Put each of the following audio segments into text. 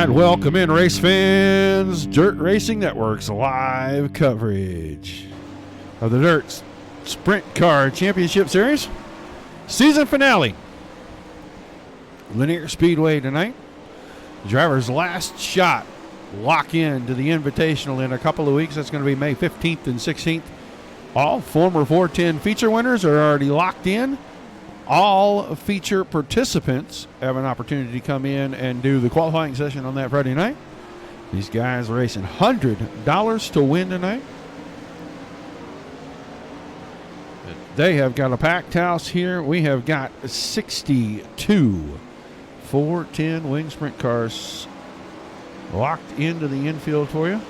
And welcome in, race fans. Dirt Racing Network's live coverage of the Dirt Sprint Car Championship Series season finale. Lanier Speedway tonight. The driver's last shot. Lock in to the Invitational in a couple of weeks. That's going to be May 15th and 16th. All former 410 feature winners are already locked in. All feature participants have an opportunity to come in and do the qualifying session on that Friday night. These guys are racing $100 to win tonight. They have got a packed house here. We have got 62 410 wing sprint cars locked into the infield for you.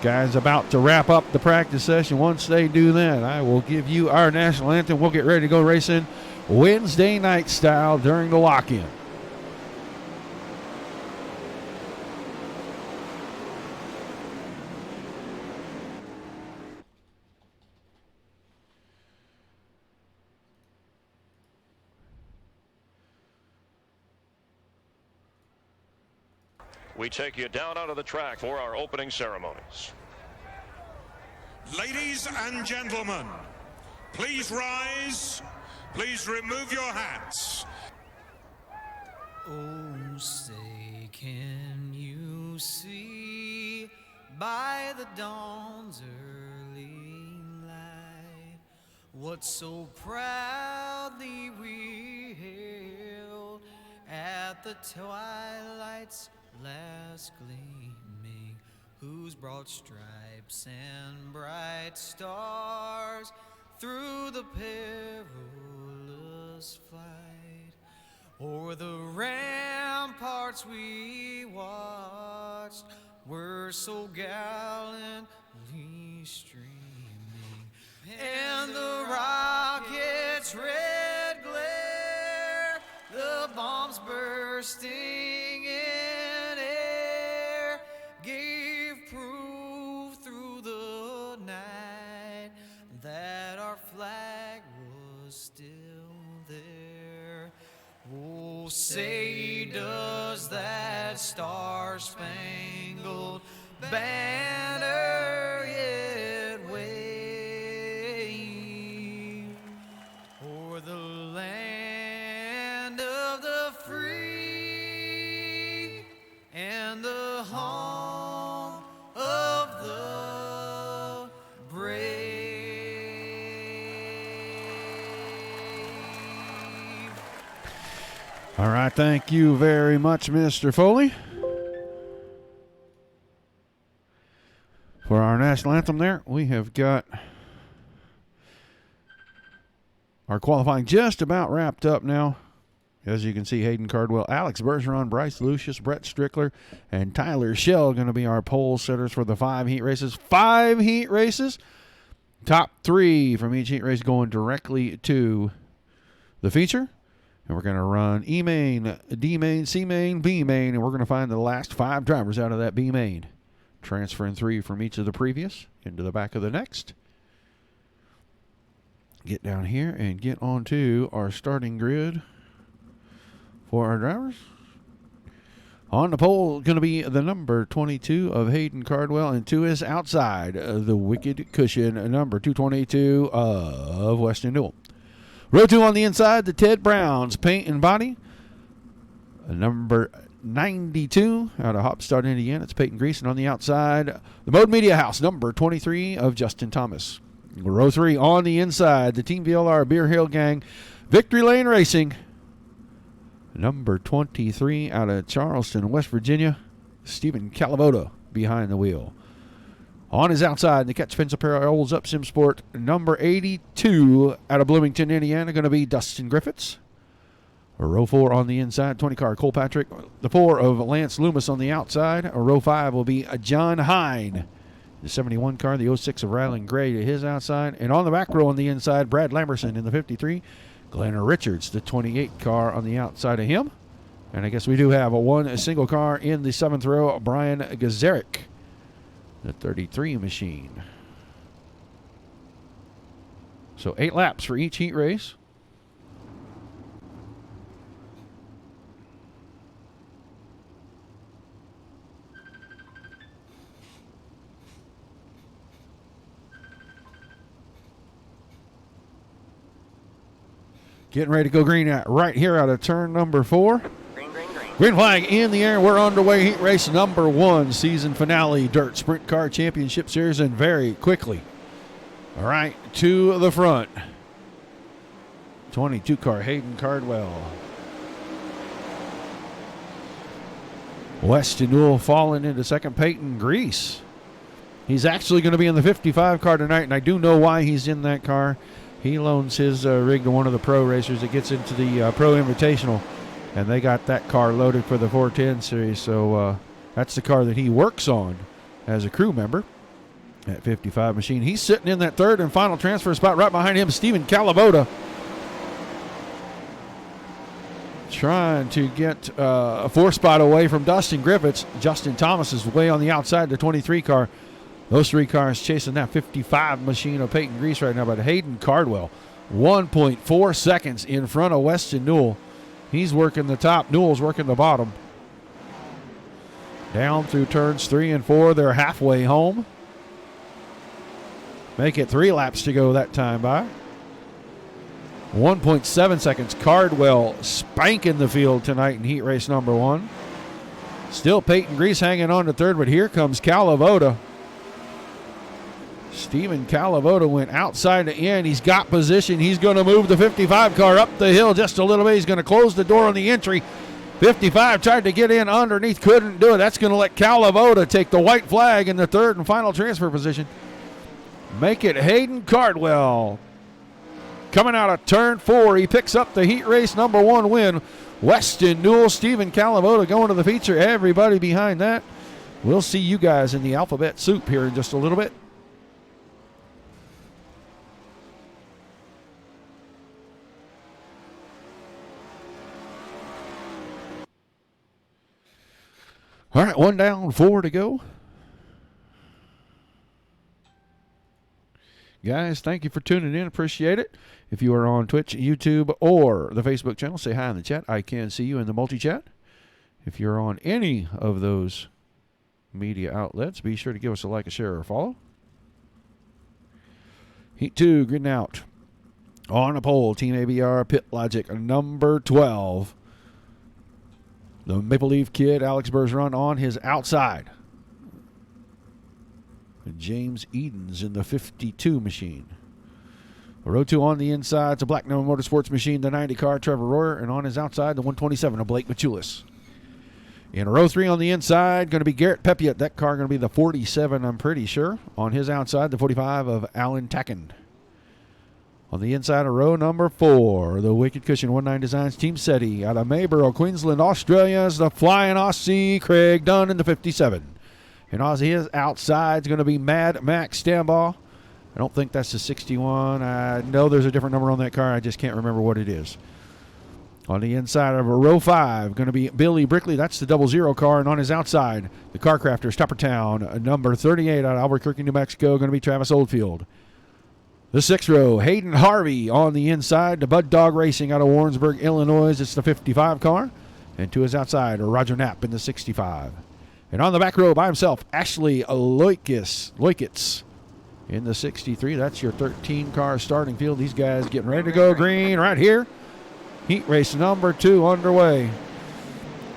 Guys about to wrap up the practice session. Once they do that, I will give you our national anthem. We'll get ready to go racing Wednesday night style during the lock-in. We take you down onto the track for our opening ceremonies. Ladies and gentlemen, please rise. Please remove your hats. Oh, say, can you see by the dawn's early light what so proudly we hailed at the twilight's last gleaming, whose broad stripes and bright stars through the perilous fight o'er the ramparts we watched were so gallantly streaming, and the rocket's red glare, the bombs bursting in air, gave proof through the night that our flag was still there. Oh, say does that star-spangled banner yet wave o'er the land of the free and the home of the brave? All right, thank you very much, Mr. Foley, for our national anthem there. We have got our qualifying just about wrapped up now. As you can see, Hayden Cardwell, Alex Bergeron, Bryce Lucius, Brett Strickler, and Tyler Schell going to be our pole setters for the 5 heat races. 5 heat races. Top 3 from each heat race going directly to the feature. And we're going to run E main, D main, C main, B main, and we're going to find the last 5 drivers out of that B main. Transferring 3 from each of the previous into the back of the next. Get down here and get onto our starting grid for our drivers. On the pole, going to be the number 22 of Hayden Cardwell, and to his outside, the wicked cushion, number 222 of Weston Newell. Row 2 on the inside, the Ted Browns paint and body. Number 92 out of Hopstad, Indiana. It's Peyton Greason on the outside. The Mode Media House, number 23 of Justin Thomas. Row 3 on the inside, the Team VLR Beer Hill Gang, Victory Lane Racing. Number 23 out of Charleston, West Virginia, Stephen Calavoda behind the wheel. On his outside, the Catch Fence Apparel Rolls Up Sim Sport, number 82 out of Bloomington, Indiana, going to be Dustin Griffiths. Row 4 on the inside, 20 car Cole Patrick. The 4 of Lance Loomis on the outside. Row 5 will be John Hine. The 71 car, the 06 of Ryland Gray to his outside. And on the back row on the inside, Brad Lamberson in the 53. Glenn Richards, the 28 car on the outside of him. And I guess we do have a single car in the 7th row, Brian Gazarick, the 33 machine. So 8 laps for each heat race. Getting ready to go green right here out of turn number 4. Green, green, green. Green flag in the air. We're underway. Heat race number 1, season finale, Dirt Sprint Car Championship Series, and very quickly, all right, to the front. 22 car Hayden Cardwell. Weston Newell falling into second. Peyton Grease. He's actually going to be in the 55 car tonight, and I do know why he's in that car. He loans his rig to one of the pro racers that gets into the Pro Invitational, and they got that car loaded for the 410 series. So that's the car that he works on as a crew member at 55 machine. He's sitting in that third and final transfer spot. Right behind him, Steven Calavoda, trying to get a 4 spot away from Dustin Griffiths. Justin Thomas is way on the outside, the 23 car. Those 3 cars chasing that 55 machine of Peyton Grease right now. But Hayden Cardwell, 1.4 seconds in front of Weston Newell. He's working the top. Newell's working the bottom. Down through turns 3 and 4. They're halfway home. Make it 3 laps to go that time by. 1.7 seconds. Cardwell spanking the field tonight in heat race number 1. Still Peyton Grease hanging on to third, but here comes Calavoda. Steven Calavoda went outside the end. He's got position. He's going to move the 55 car up the hill just a little bit. He's going to close the door on the entry. 55 tried to get in underneath, couldn't do it. That's going to let Calavoda take the white flag in the third and final transfer position. Make it Hayden Cardwell. Coming out of turn 4, he picks up the heat race number 1 win. Weston Newell, Steven Calavoda going to the feature. Everybody behind that. We'll see you guys in the alphabet soup here in just a little bit. All right, 1 down, 4 to go. Guys, thank you for tuning in. Appreciate it. If you are on Twitch, YouTube, or the Facebook channel, say hi in the chat. I can see you in the multi-chat. If you're on any of those media outlets, be sure to give us a like, a share, or a follow. Heat 2, green out. On a pole, Team ABR Pit Logic, number 12. The Maple Leaf Kid, Alex Bergeron, on his outside. James Edens in the 52 machine. Row 2 on the inside, it's a Black Number Motorsports machine, the 90 car, Trevor Royer, and on his outside, the 127 of Blake Machulis. In row 3 on the inside, going to be Garrett Pepiot. That car going to be the 47, I'm pretty sure. On his outside, the 45 of Alan Tacken. On the inside of row number 4, the Wicked Cushion 19 Designs Team SETI out of Mayborough, Queensland, Australia, is the Flying Aussie Craig Dunn in the 57. And on his outside is going to be Mad Max Stambaugh. I don't think that's the 61. I know there's a different number on that car. I just can't remember what it is. On the inside of row 5, going to be Billy Brickley. That's the 00 car. And on his outside, the Car Crafters, Tuppertown, number 38 out of Albuquerque, New Mexico, going to be Travis Oldfield. The 6th row, Hayden Harvey on the inside. The Bud Dog Racing out of Warrensburg, Illinois. It's the 55 car. And to his outside, Roger Knapp in the 65. And on the back row by himself, Ashley Loikitz in the 63. That's your 13-car starting field. These guys getting ready to go green right here. Heat race number 2 underway.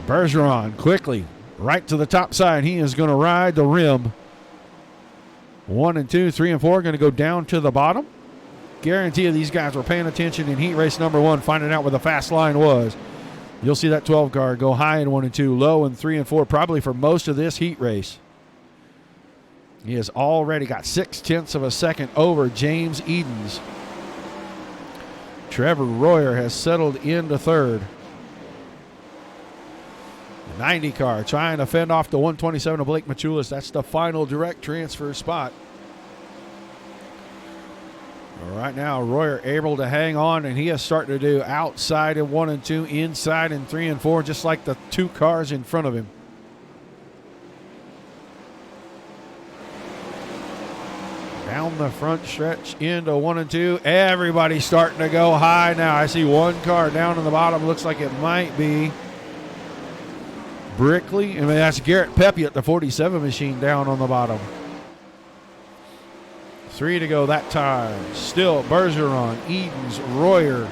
Bergeron quickly right to the top side. He is going to ride the rim. 1 and 2, 3 and 4 going to go down to the bottom. Guarantee you these guys were paying attention in heat race number 1, finding out where the fast line was. You'll see that 12 car go high in 1 and 2, low in 3 and 4, probably for most of this heat race. He has already got 0.6 of a second over James Edens. Trevor Royer has settled into third. The 90 car trying to fend off the 127 of Blake Machulis. That's the final direct transfer spot. Right now, Royer able to hang on, and he is starting to do outside in 1 and 2, inside in 3 and 4, just like the 2 cars in front of him. Down the front stretch into 1 and 2. Everybody's starting to go high now. I see 1 car down in the bottom. Looks like it might be Brickley. I mean, that's Garrett Pepiot, the 47 machine, down on the bottom. 3 to go that time. Still Bergeron, Edens, Royer,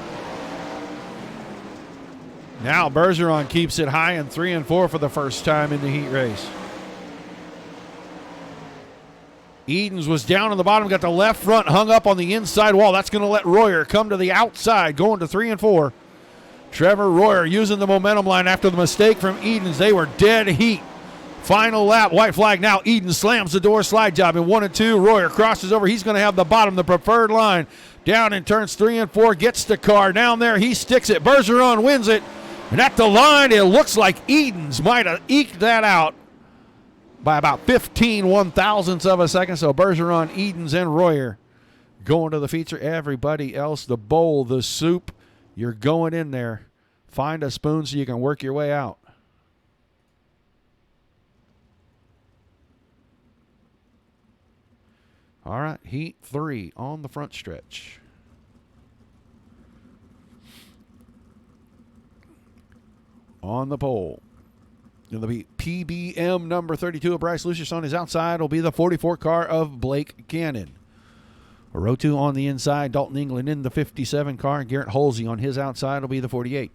Now Bergeron keeps it high in 3 and 4 for the first time in the heat race. Edens was down on the bottom, got the left front hung up on the inside wall. That's going to let Royer come to the outside, going to 3 and 4. Trevor Royer using the momentum line after the mistake from Edens. They were dead heat. Final lap, white flag now. Edens slams the door slide job in 1 and 2. Royer crosses over. He's going to have the bottom, the preferred line. Down in turns 3 and 4, gets the car down there. He sticks it. Bergeron wins it. And at the line, it looks like Edens might have eked that out by about 15 one-thousandths of a second. So Bergeron, Edens, and Royer going to the feature. Everybody else, the bowl, the soup, you're going in there. Find a spoon so you can work your way out. All right, heat 3 on the front stretch. On the pole, it'll be PBM number 32 of Bryce Lucius. On his outside will be the 44 car of Blake Cannon. Row 2 on the inside, Dalton England in the 57 car. Garrett Holsey on his outside will be the 48.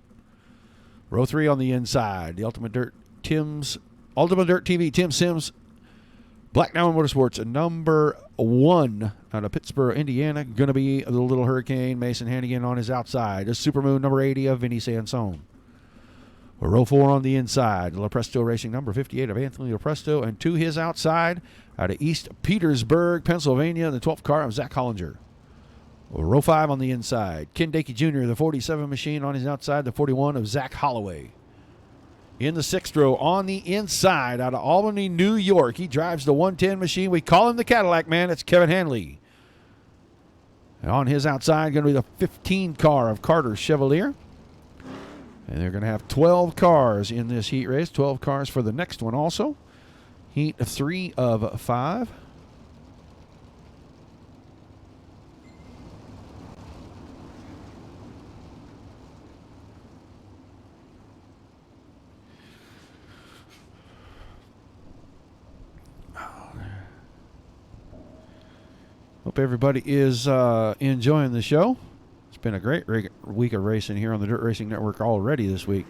Row 3 on the inside, the Ultimate Dirt TV, Tim Sims, Black Diamond Motorsports, number 1 out of Pittsburgh, Indiana. Going to be the Little Hurricane, Mason Hannigan on his outside. The Supermoon number 80 of Vinny Sansone. Row 4 on the inside, Lepresto Racing number 58 of Anthony Lepresto. And to his outside, out of East Petersburg, Pennsylvania, the 12th car of Zach Hollinger. Row 5 on the inside, Ken Dakey Jr., the 47 machine on his outside, the 41 of Zach Holloway. In the 6th row on the inside, out of Albany, New York, he drives the 110 machine. We call him the Cadillac man. It's Kevin Hanley. And on his outside, going to be the 15 car of Carter Chevalier. And they're going to have 12 cars in this heat race, 12 cars for the next one also. Heat 3 of 5. Hope everybody is enjoying the show. It's been a great week of racing here on the Dirt Racing Network already this week.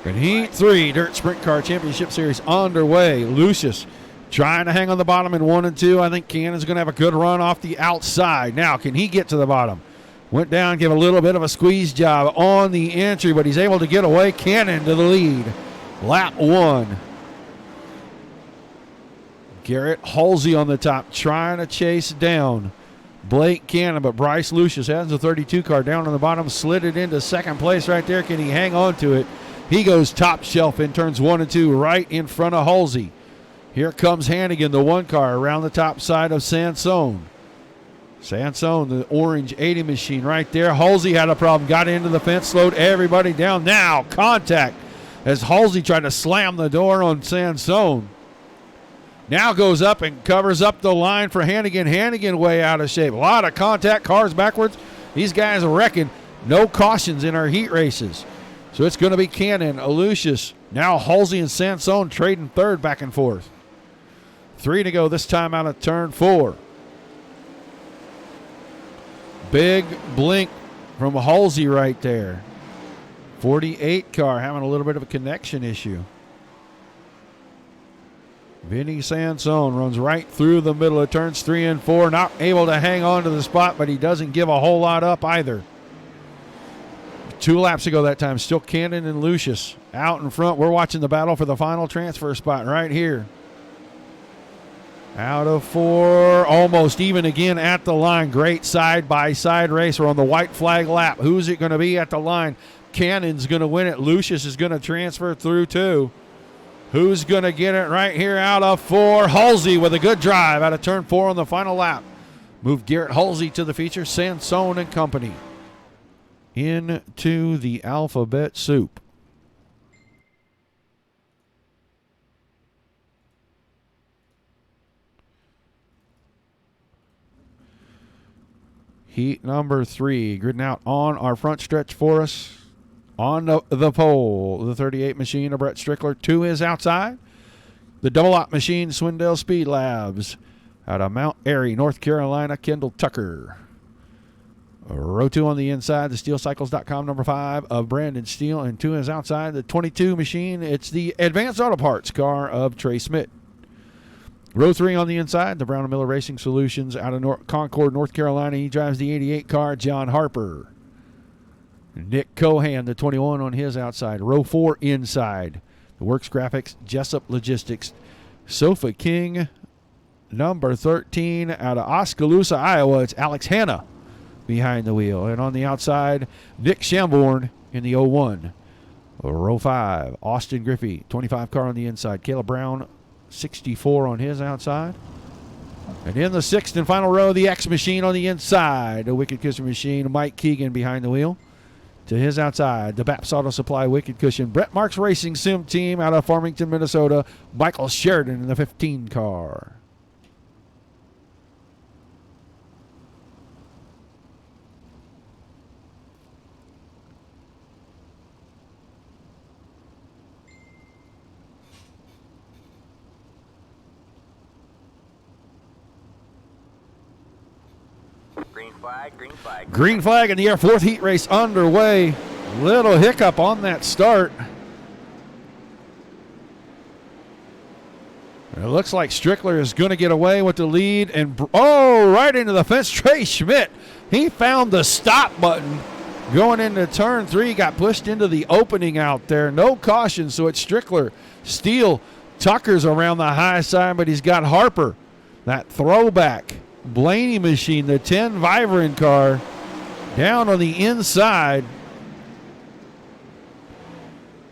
And Heat 3 Dirt Sprint Car Championship Series underway. Lucius trying to hang on the bottom in 1 and 2. I think Cannon's going to have a good run off the outside. Now, can he get to the bottom? Went down, give a little bit of a squeeze job on the entry, but he's able to get away. Cannon to the lead. Lap 1. Garrett Halsey on the top, trying to chase down Blake Cannon, but Bryce Lucius has the 32 car down on the bottom, slid it into second place right there. Can he hang on to it? He goes top shelf in turns 1 and 2, right in front of Halsey. Here comes Hannigan, the 1 car, around the top side of Sansone. Sansone, the orange 80 machine right there. Halsey had a problem, got into the fence, slowed everybody down. Now, contact as Halsey tried to slam the door on Sansone. Now goes up and covers up the line for Hannigan. Hannigan way out of shape. A lot of contact, cars backwards. These guys are wrecking. No cautions in our heat races. So it's going to be Cannon, Lucius. Now Halsey and Sansone trading third back and forth. 3 to go this time out of turn 4. Big blink from Halsey right there. 48 car having a little bit of a connection issue. Vinny Sansone runs right through the middle of turns 3 and 4. Not able to hang on to the spot, but he doesn't give a whole lot up either. 2 laps ago that time, still Cannon and Lucius out in front. We're watching the battle for the final transfer spot right here. Out of 4, almost even again at the line. Great side-by-side race. We're on the white flag lap. Who's it going to be at the line? Cannon's going to win it. Lucius is going to transfer through 2. Who's going to get it right here out of 4? Halsey with a good drive out of turn 4 on the final lap. Move Garrett Halsey to the feature. Sansone and company into the alphabet soup. Heat number 3 gridding out on our front stretch for us. On the pole, the 38 machine of Brett Strickler. To his outside, the double op machine, Swindell Speed Labs. Out of Mount Airy, North Carolina, Kendall Tucker. Row 2 on the inside, the SteelCycles.com number 5 of Brandon Steele, and 2 is outside the 22 machine. It's the Advanced Auto Parts car of Trey Smith. Row 3 on the inside, the Brown & Miller Racing Solutions out of Concord, North Carolina. He drives the 88 car, John Harper. Nick Cohan, the 21 on his outside. Row 4 inside, the Works Graphics, Jessup Logistics, Sofa King, number 13 out of Oskaloosa, Iowa. It's Alex Hanna behind the wheel. And on the outside, Nick Shamborn in the 01. Row 5, Austin Griffey, 25 car on the inside. Caleb Brown, 64 on his outside. And in the 6th and final row, the X Machine on the inside. The Wicked Cushion Machine, Mike Keegan behind the wheel. To his outside, the Baps Auto Supply Wicked Cushion, Brett Marks Racing Sim Team out of Farmington, Minnesota. Michael Sheridan in the 15 car. Green flag in the air. 4th heat race underway. Little hiccup on that start. It looks like Strickler is going to get away with the lead. And, right into the fence. Trey Schmidt, he found the stop button going into turn 3. Got pushed into the opening out there. No caution, so it's Strickler. Steele, Tucker's around the high side, but he's got Harper. That throwback Blaney machine, the 10 Vibrant car, down on the inside.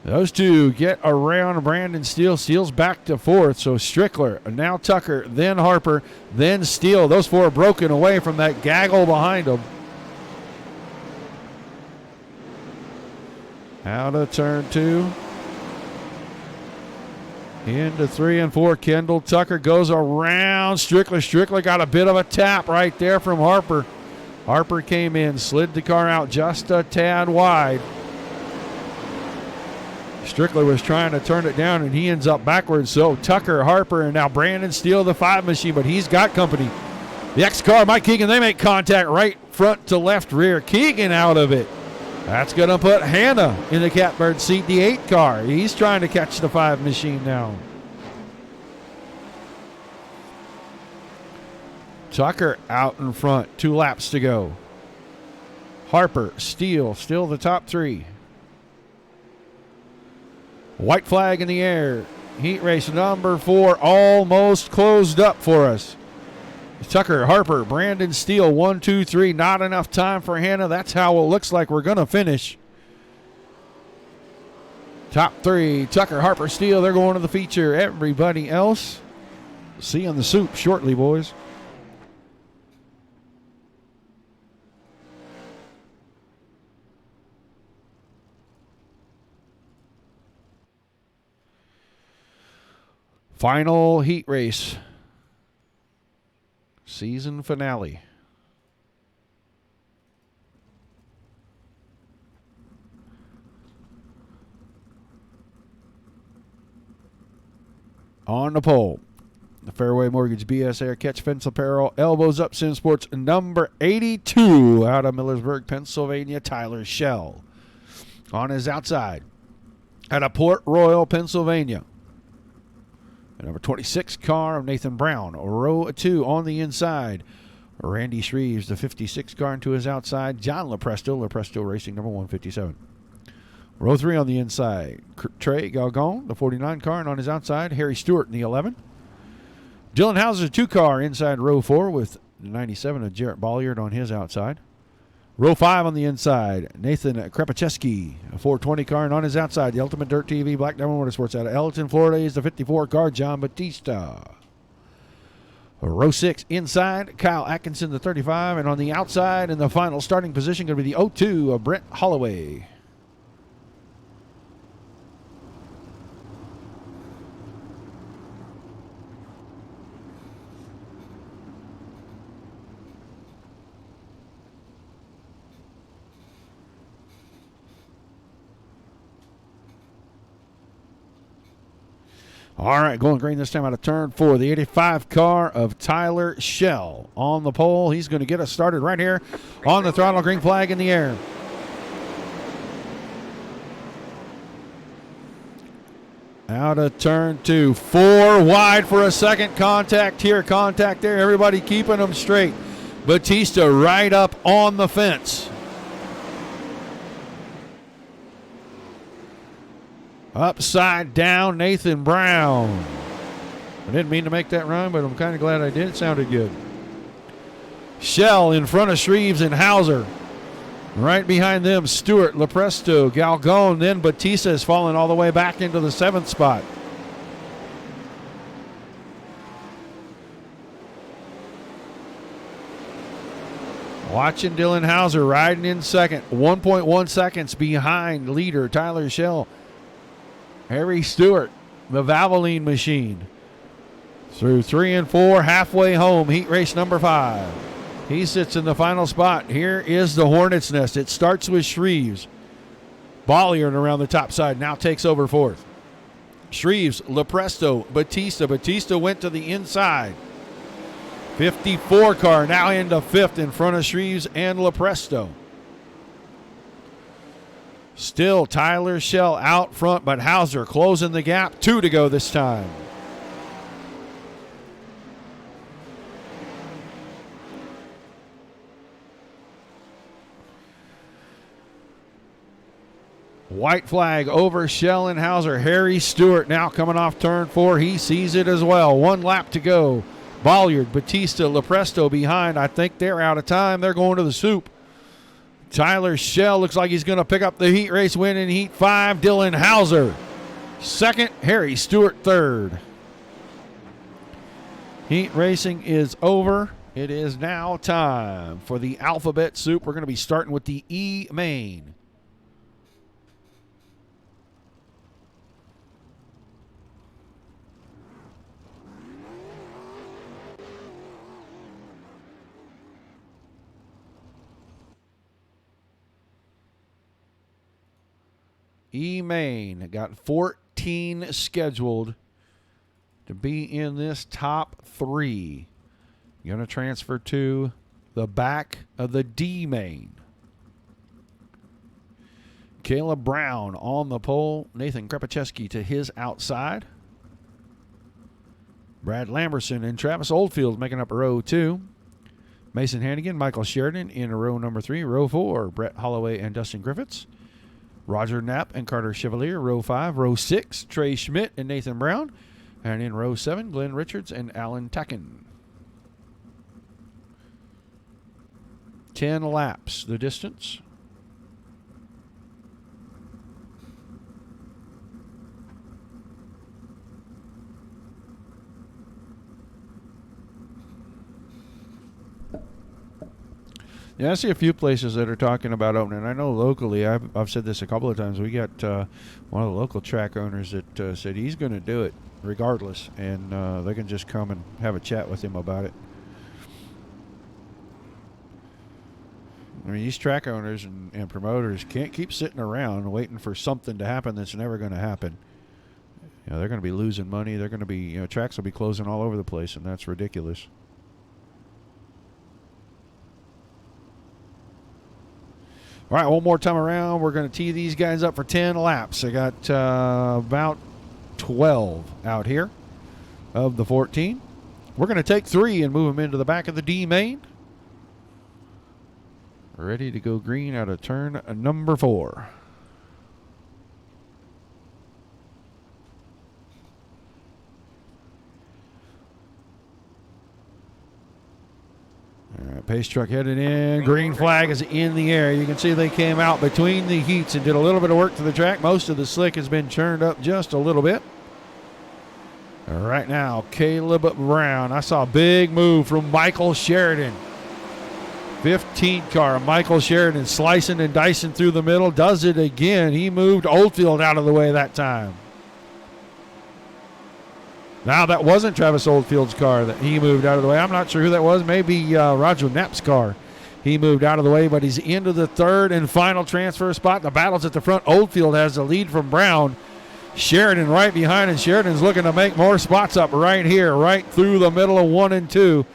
Those two get around Brandon Steele. Steele's back to 4th, so Strickler, now Tucker, then Harper, then Steele. Those 4 are broken away from that gaggle behind them. Out of turn 2. Into 3 and 4. Kendall Tucker goes around Strickler. Strickler got a bit of a tap right there from Harper. Harper came in, slid the car out just a tad wide. Strickler was trying to turn it down, and he ends up backwards. So Tucker, Harper, and now Brandon Steele, the 5 machine, but he's got company. The X car, Mike Keegan, they make contact right front to left rear. Keegan out of it. That's going to put Hanna in the catbird seat, the 8 car. He's trying to catch the 5 machine now. Tucker out in front, 2 laps to go. Harper, Steele, still the top 3. White flag in the air. Heat race number 4 almost closed up for us. Tucker, Harper, Brandon Steele, 1, 2, 3. Not enough time for Hanna. That's how it looks like we're going to finish. Top 3, Tucker, Harper, Steele. They're going to the feature. Everybody else, see you in the soup shortly, boys. Final heat race. Season finale. On the pole, the Fairway Mortgage BS Air Catch Fence Apparel Elbows Up Sim Sports number 82 out of Millersburg, Pennsylvania, Tyler Shell. On his outside, out of Port Royal, Pennsylvania, the number 26 car of Nathan Brown. Row 2 on the inside, Randy Shreves, the 56 car, into his outside, John Lepresto Racing number 157. Row 3 on the inside, Trey Galgon, the 49 car, and on his outside, Harry Stewart in the 11. Dylan Hauser, 2 car, inside row 4 with the 97 of Jarrett Bolliard on his outside. Row 5 on the inside, Nathan Krepacheski, a 420 car, and on his outside, the Ultimate Dirt TV Black Diamond Motorsports out of Elton, Florida, is the 54 car, John Batista. Row 6 inside, Kyle Atkinson, the 35, and on the outside in the final starting position going to be the 02 of Brent Holloway. All right, going green this time out of turn 4. The 85 car of Tyler Shell on the pole. He's going to get us started right here on the throttle. Green flag in the air. Out of turn 2. 4 wide for a second. Contact here, contact there. Everybody keeping them straight. Batista right up on the fence. Upside down, Nathan Brown. I didn't mean to make that rhyme, but I'm kind of glad I did. It sounded good. Shell in front of Shreves and Hauser. Right behind them, Stewart, Lepresto, Galgon, then Batista has fallen all the way back into the 7th spot. Watching Dylan Hauser riding in second. 1.1 seconds behind leader Tyler Shell. Harry Stewart, the Valvoline machine. Through 3 and 4, halfway home, heat race number 5. He sits in the final spot. Here is the Hornet's Nest. It starts with Shreves. Bolliard around the top side now takes over 4th. Shreves, Lepresto, Batista. Batista went to the inside. 54 car now into 5th in front of Shreves and Lepresto. Still Tyler Shell out front, but Hauser closing the gap. 2 to go this time. White flag over Shell and Hauser. Harry Stewart now coming off turn 4. He sees it as well. 1 lap to go. Bolliard, Batista, Lepresto behind. I think they're out of time. They're going to the soup. Tyler Shell looks like he's going to pick up the heat race win in heat 5. Dylan Hauser 2nd. Harry Stewart 3rd. Heat racing is over. It is now time for the alphabet soup. We're going to be starting with the E main. E-Main got 14 scheduled to be in this top 3. Going to transfer to the back of the D-Main. Caleb Brown on the pole. Nathan Krepacheski to his outside. Brad Lamberson and Travis Oldfield making up row 2. Mason Hannigan, Michael Sheridan in row number 3. Row 4, Brett Holloway and Dustin Griffiths. Roger Knapp and Carter Chevalier, row 5. Row 6, Trey Schmidt and Nathan Brown. And in row 7, Glenn Richards and Alan Tacken. 10 laps, the distance. Yeah, I see a few places that are talking about opening. I know locally, I've said this a couple of times. We got one of the local track owners that said he's going to do it regardless, and they can just come and have a chat with him about it. I mean, these track owners and promoters can't keep sitting around waiting for something to happen that's never going to happen. You know, they're going to be losing money. They're going to be, tracks will be closing all over the place, and that's ridiculous. All right, one more time around. We're going to tee these guys up for 10 laps. I got about 12 out here of the 14. We're going to take 3 and move them into the back of the D main. Ready to go green out of turn number 4. All right, pace truck headed in. Green flag is in the air. You can see they came out between the heats and did a little bit of work to the track. Most of the slick has been churned up just a little bit. Right now, Caleb Brown. I saw a big move from Michael Sheridan. 15 car, Michael Sheridan slicing and dicing through the middle. Does it again. He moved Oldfield out of the way that time. Now, that wasn't Travis Oldfield's car that he moved out of the way. I'm not sure who that was. Maybe Roger Knapp's car. He moved out of the way, but he's into the third and final transfer spot. The battle's at the front. Oldfield has the lead from Brown. Sheridan right behind, and Sheridan's looking to make more spots up right here, right through the middle of 1 and 2.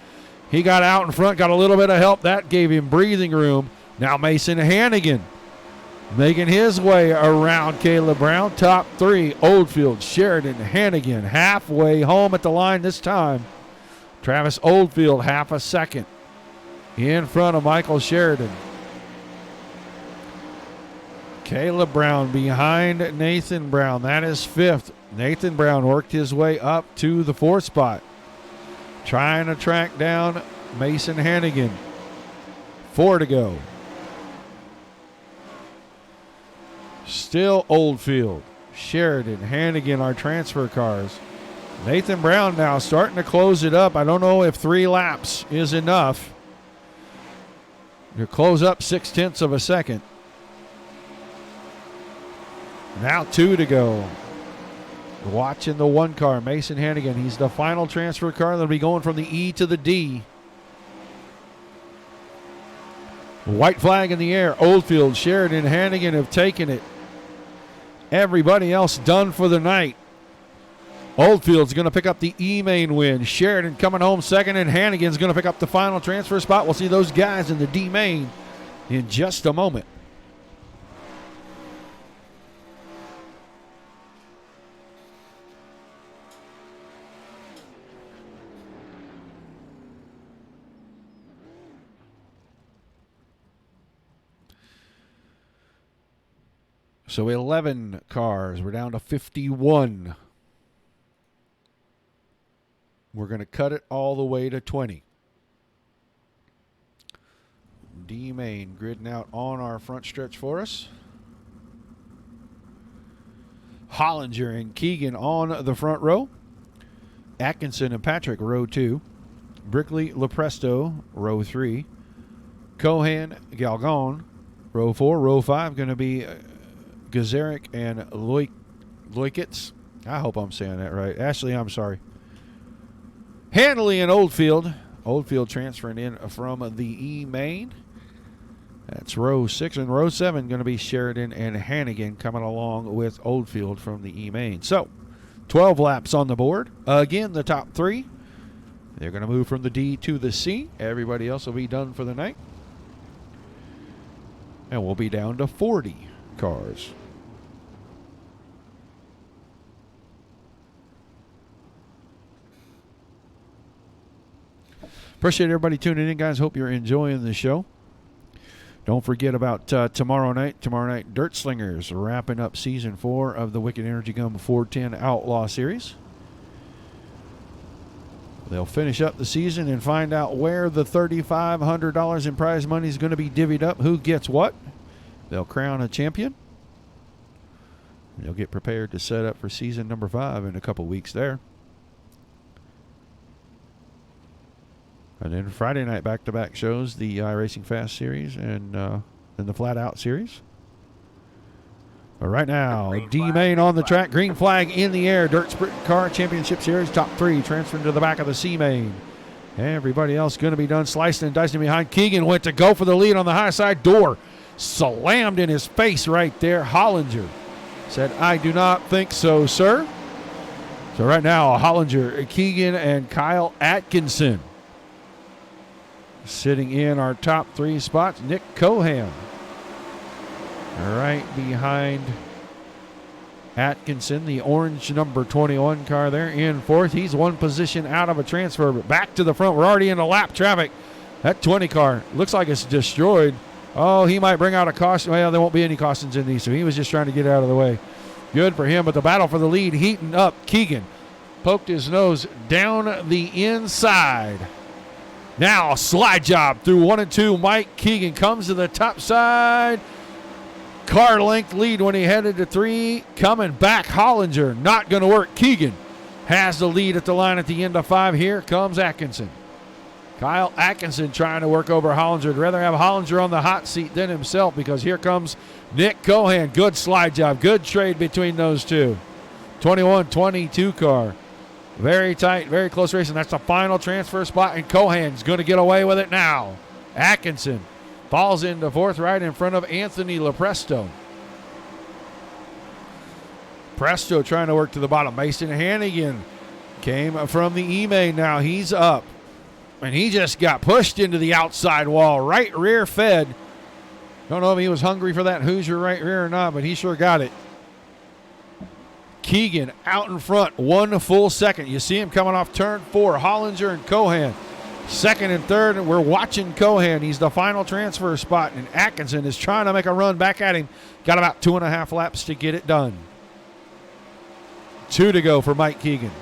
He got out in front, got a little bit of help. That gave him breathing room. Now Mason Hannigan making his way around Caleb Brown. Top 3, Oldfield, Sheridan, Hannigan. Halfway home at the line this time. Travis Oldfield, half a second in front of Michael Sheridan. Caleb Brown behind Nathan Brown. That is 5th. Nathan Brown worked his way up to the 4th spot, trying to track down Mason Hannigan. 4 to go. Still Oldfield, Sheridan, Hannigan, our transfer cars. Nathan Brown now starting to close it up. I don't know if 3 laps is enough to close up 0.6 of a second. Now 2 to go. Watching the 1 car, Mason Hannigan. He's the final transfer car that'll be going from the E to the D. White flag in the air. Oldfield, Sheridan, Hannigan have taken it. Everybody else done for the night. Oldfield's going to pick up the E-main win. Sheridan coming home second, and Hannigan's going to pick up the final transfer spot. We'll see those guys in the D-main in just a moment. So 11 cars. We're down to 51. We're going to cut it all the way to 20. D-main gridding out on our front stretch for us. Hollinger and Keegan on the front row. Atkinson and Patrick, row 2. Brickley, Lepresto, row 3. Cohan, Galgon, row 4. Row 5 going to be Gazaric and Loikitz. I hope I'm saying that right. Ashley, I'm sorry. Handley and Oldfield. Oldfield transferring in from the E-main. That's row 6. And row 7 going to be Sheridan and Hannigan coming along with Oldfield from the E-main. So 12 laps on the board. Again, the top 3. They're going to move from the D to the C. Everybody else will be done for the night. And we'll be down to 40 cars. Appreciate everybody tuning in, guys. Hope you're enjoying the show. Don't forget about tomorrow night. Tomorrow night, Dirt Slingers wrapping up Season 4 of the Wicked Energy Gum 410 Outlaw Series. They'll finish up the season and find out where the $3,500 in prize money is going to be divvied up, who gets what. They'll crown a champion. They'll get prepared to set up for season number 5 in a couple weeks there. And then Friday night back-to-back shows, the iRacing Fast Series and the Flat Out Series. But right now, D-main on the track, green flag in the air. Dirt Sprint Car Championship Series, top 3, transferring to the back of the C-main. Everybody else going to be done slicing and dicing behind. Keegan went to go for the lead on the high side. Door slammed in his face right there. Hollinger said, "I do not think so, sir." So right now, Hollinger, Keegan, and Kyle Atkinson sitting in our top 3 spots. Nick Cohan right behind Atkinson, the orange number 21 car there in 4th. He's 1 position out of a transfer, but back to the front. We're already in the lap traffic. That 20 car looks like it's destroyed. Oh, he might bring out a caution. Well, there won't be any cautions in these, so he was just trying to get out of the way. Good for him, but the battle for the lead heating up. Keegan poked his nose down the inside. Now a slide job through 1 and 2. Mike Keegan comes to the top side. Car length lead when he headed to 3. Coming back, Hollinger. Not going to work. Keegan has the lead at the line at the end of 5. Here comes Atkinson. Kyle Atkinson trying to work over Hollinger. I'd rather have Hollinger on the hot seat than himself, because here comes Nick Cohan. Good slide job. Good trade between those two. 21-22 car. Very tight, very close race, and that's the final transfer spot, and Cohan's going to get away with it now. Atkinson falls into 4th right in front of Anthony Lepresto. Lepresto trying to work to the bottom. Mason Hannigan came from the E-main. Now he's up. And he just got pushed into the outside wall. Right rear fed. Don't know if he was hungry for that Hoosier right rear or not, but he sure got it. Keegan out in front, 1 full second. You see him coming off turn 4. Hollinger and Cohan. Second and third, and we're watching Cohan. He's the final transfer spot, and Atkinson is trying to make a run back at him. Got about 2.5 laps to get it done. 2 to go for Mike Keegan.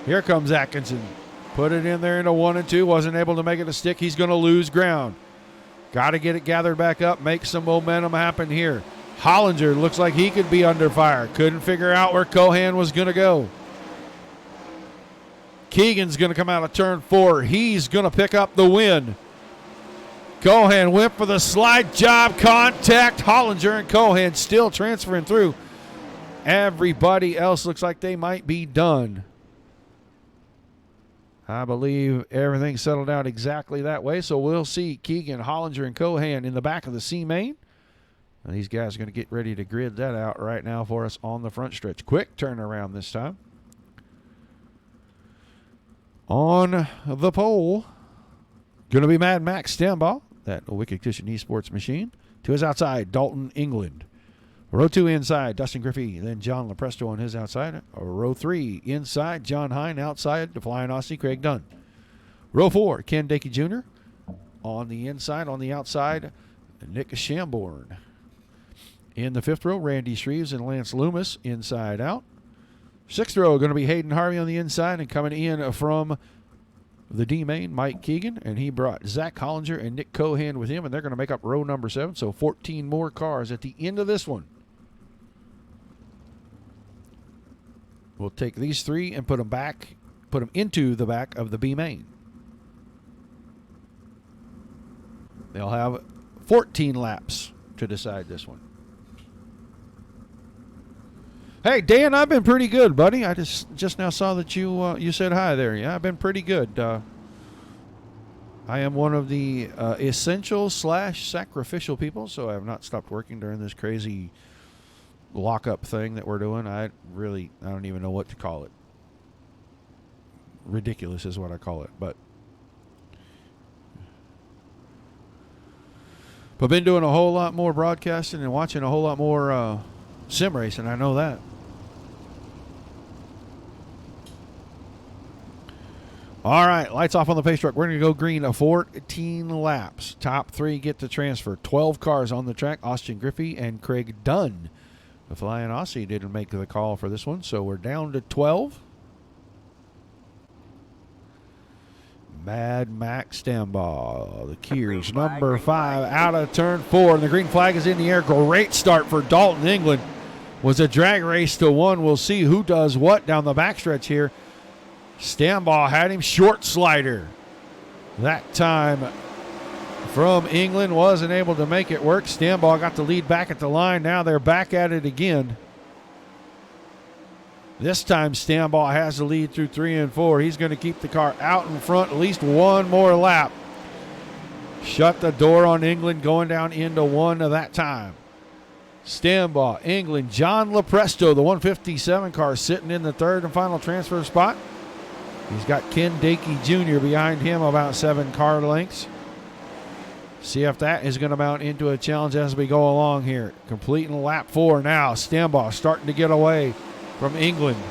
Here comes Atkinson. Put it in there into 1 and 2. Wasn't able to make it a stick. He's going to lose ground. Got to get it gathered back up. Make some momentum happen here. Hollinger looks like he could be under fire. Couldn't figure out where Cohan was going to go. Keegan's going to come out of turn 4. He's going to pick up the win. Cohan went for the slide job contact. Hollinger and Cohan still transferring through. Everybody else looks like they might be done. I believe everything settled out exactly that way. So we'll see Keegan, Hollinger, and Cohan in the back of the C-main. And these guys are going to get ready to grid that out right now for us on the front stretch. Quick turnaround this time. On the pole, going to be Mad Max Stambaugh, that Wicked Cushion Esports machine. To his outside, Dalton England. Row 2 inside, Dustin Griffey, then John Lepresto on his outside. Row 3 inside, John Hine outside, the Flying Aussie, Craig Dunn. Row 4, Ken Dakey Jr. On the inside, on the outside, Nick Shamborn. In the 5th row, Randy Shreves and Lance Loomis inside out. 6th row going to be Hayden Harvey on the inside, and coming in from the D-main, Mike Keegan, and he brought Zach Hollinger and Nick Cohan with him, and they're going to make up row number 7, so 14 more cars at the end of this one. We'll take these 3 and put them into the back of the B-main. They'll have 14 laps to decide this one. Hey, Dan, I've been pretty good, buddy. I just now saw that you said hi there. Yeah, I've been pretty good. I am one of the essential/sacrificial people, so I have not stopped working during this crazy lockup thing that we're doing. I don't even know what to call it. Ridiculous is what I call it, but been doing a whole lot more broadcasting and watching a whole lot more sim racing. I know that. All right, lights off on the pace truck. We're going to go green 14 laps. Top 3 get to transfer. 12 cars on the track. Austin Griffey and Craig Dunn. The Flying Aussie didn't make the call for this one, so we're down to 12. Mad Max Stambaugh, the Kears, number 5, out of turn 4, and the green flag is in the air. Great start for Dalton England. Was a drag race to 1. We'll see who does what down the backstretch here. Stambaugh had him short slider. That time from England, wasn't able to make it work. Stambaugh got the lead back at the line. Now they're back at it again. This time Stambaugh has the lead through 3 and 4. He's going to keep the car out in front at least one more lap. Shut the door on England going down into 1 of that time. Stambaugh, England, John Lepresto, the 157 car, sitting in the 3rd and final transfer spot. He's got Ken Dakey Jr. behind him about 7 car lengths. See if that is going to mount into a challenge as we go along here. Completing lap 4 now. Stambaugh starting to get away from England.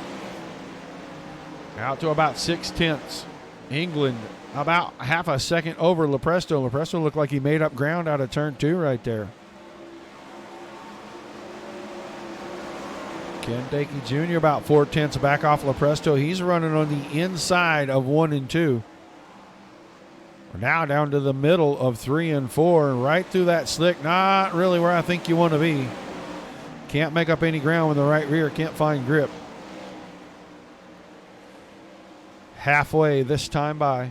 Out to about 6/10. England about half a second over Lepresto. Lepresto looked like he made up ground out of turn 2 right there. Ken Dakey Jr. about 4/10 back off Lepresto. He's running on the inside of 1 and 2. We're now down to the middle of 3 and 4, and right through that slick. Not really where I think you want to be. Can't make up any ground with the right rear. Can't find grip. Halfway this time by.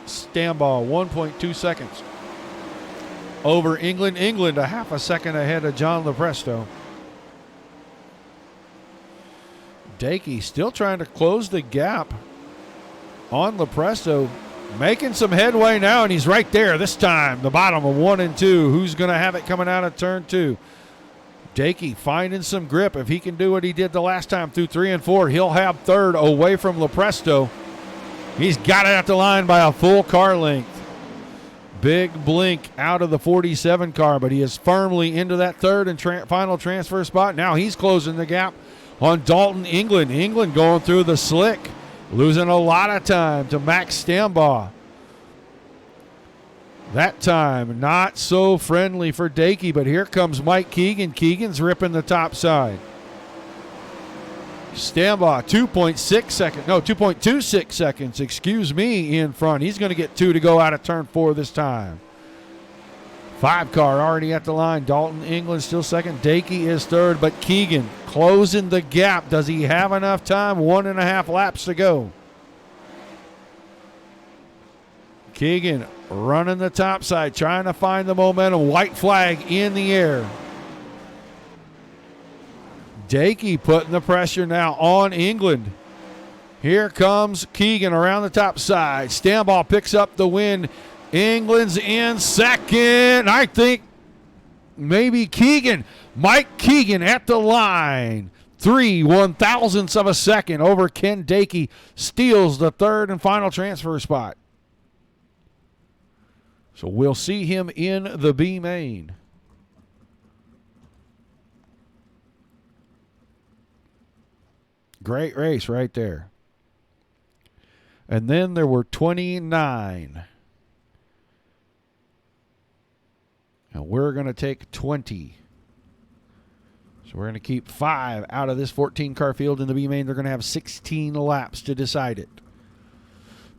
Stambaugh 1.2 seconds over England. England a half a second ahead of John Lepresto. Dakey still trying to close the gap on Lepresto. Making some headway now, and he's right there this time. The bottom of 1 and 2. Who's going to have it coming out of turn 2? Dakey finding some grip. If he can do what he did the last time through 3 and 4, he'll have third away from Lepresto. He's got it at the line by a full car length. Big blink out of the 47 car, but he is firmly into that third and final transfer spot. Now he's closing the gap on Dalton England. England going through the slick, losing a lot of time to Max Stambaugh. That time, not so friendly for Dakey, but here comes Mike Keegan. Keegan's ripping the top side. Stambaugh, 2.26 seconds, in front. He's going to get 2 to go out of turn 4 this time. 5 car already at the line. Dalton England still second. Dakey is third, but Keegan closing the gap. Does he have enough time? 1.5 laps to go. Keegan running the top side, trying to find the momentum. White flag in the air. Dakey putting the pressure now on England. Here comes Keegan around the top side. Stambaugh picks up the win. England's in second. I think maybe Keegan. Mike Keegan at the line. 3/1000ths of a second over Ken Dakey. Steals the third and final transfer spot. So we'll see him in the B main. Great race right there. And then there were 29. And we're going to take 20. So we're going to keep 5 out of this 14-car field in the B main. They're going to have 16 laps to decide it.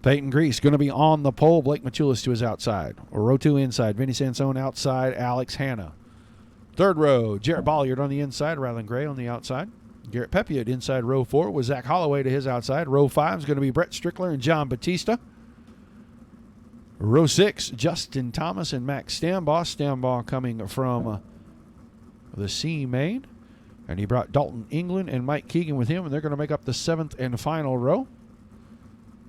Peyton Grease going to be on the pole. Blake Machulis to his outside. Row 2 inside. Vinny Sansone outside. Alex Hanna. Third row, Jarrett Bolliard on the inside. Rylan Gray on the outside. Garrett Pepiot inside row 4 with Zach Holloway to his outside. Row 5 is going to be Brett Strickler and John Batista. Row 6, Justin Thomas and Max Stambaugh. Stambaugh coming from the C main. And he brought Dalton England and Mike Keegan with him, and they're going to make up the 7th and final row.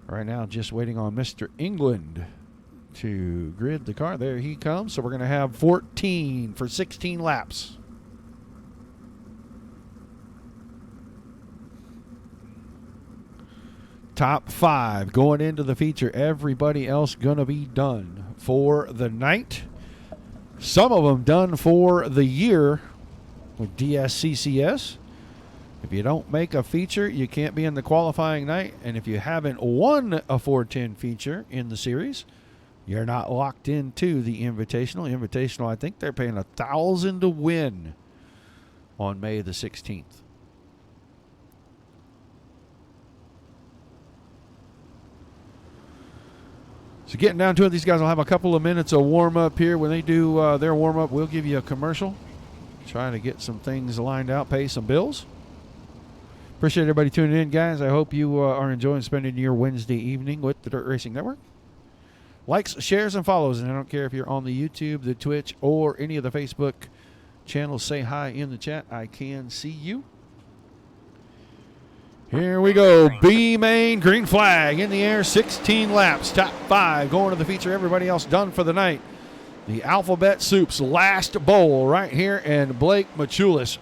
Right now, just waiting on Mr. England to grid the car. There he comes. So we're going to have 14 for 16 laps. Top 5 going into the feature. Everybody else going to be done for the night. Some of them done for the year with DSCCS. If you don't make a feature, you can't be in the qualifying night. And if you haven't won a 410 feature in the series, you're not locked into the Invitational. Invitational, I think they're paying $1,000 to win on May the 16th. So getting down to it, these guys will have a couple of minutes of warm-up here. When they do their warm-up, we'll give you a commercial. Trying to get some things lined out, pay some bills. Appreciate everybody tuning in, guys. I hope you are enjoying spending your Wednesday evening with the Dirt Racing Network. Likes, shares, and follows. And I don't care if you're on the YouTube, the Twitch, or any of the Facebook channels. Say hi in the chat. I can see you. Here we go. B main, green flag in the air. 16 laps. Top 5 going to the feature. Everybody else done for the night. The Alphabet Soup's last bowl right here. And Blake Machulis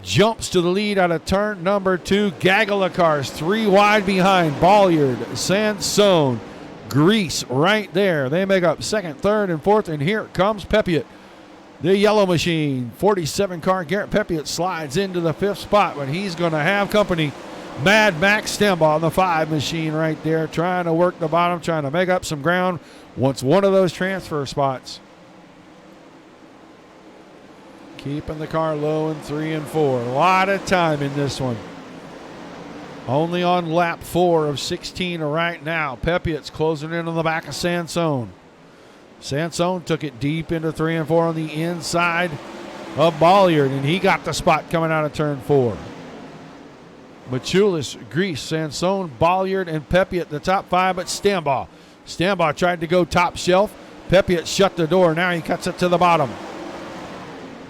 jumps to the lead out of turn number 2. Gaggle of cars, 3 wide behind. Bolliard, Sansone, Grease right there. They make up 2nd, 3rd, and 4th. And here comes Pepiot, the yellow machine. 47 car Garrett Pepiot slides into the 5th spot, but he's going to have company. Mad Max Stambaugh on the 5 machine right there, trying to work the bottom, trying to make up some ground. Wants one of those transfer spots. Keeping the car low in 3 and 4. A lot of time in this one. Only on lap 4 of 16 right now. Pepiot's closing in on the back of Sansone. Sansone took it deep into 3 and 4 on the inside of Bolliard, and he got the spot coming out of turn 4. Machulis, Grease, Sansone, Bolliard, and Pepiot the top 5, but Stambaugh. Stambaugh tried to go top shelf. Pepiot shut the door. Now he cuts it to the bottom.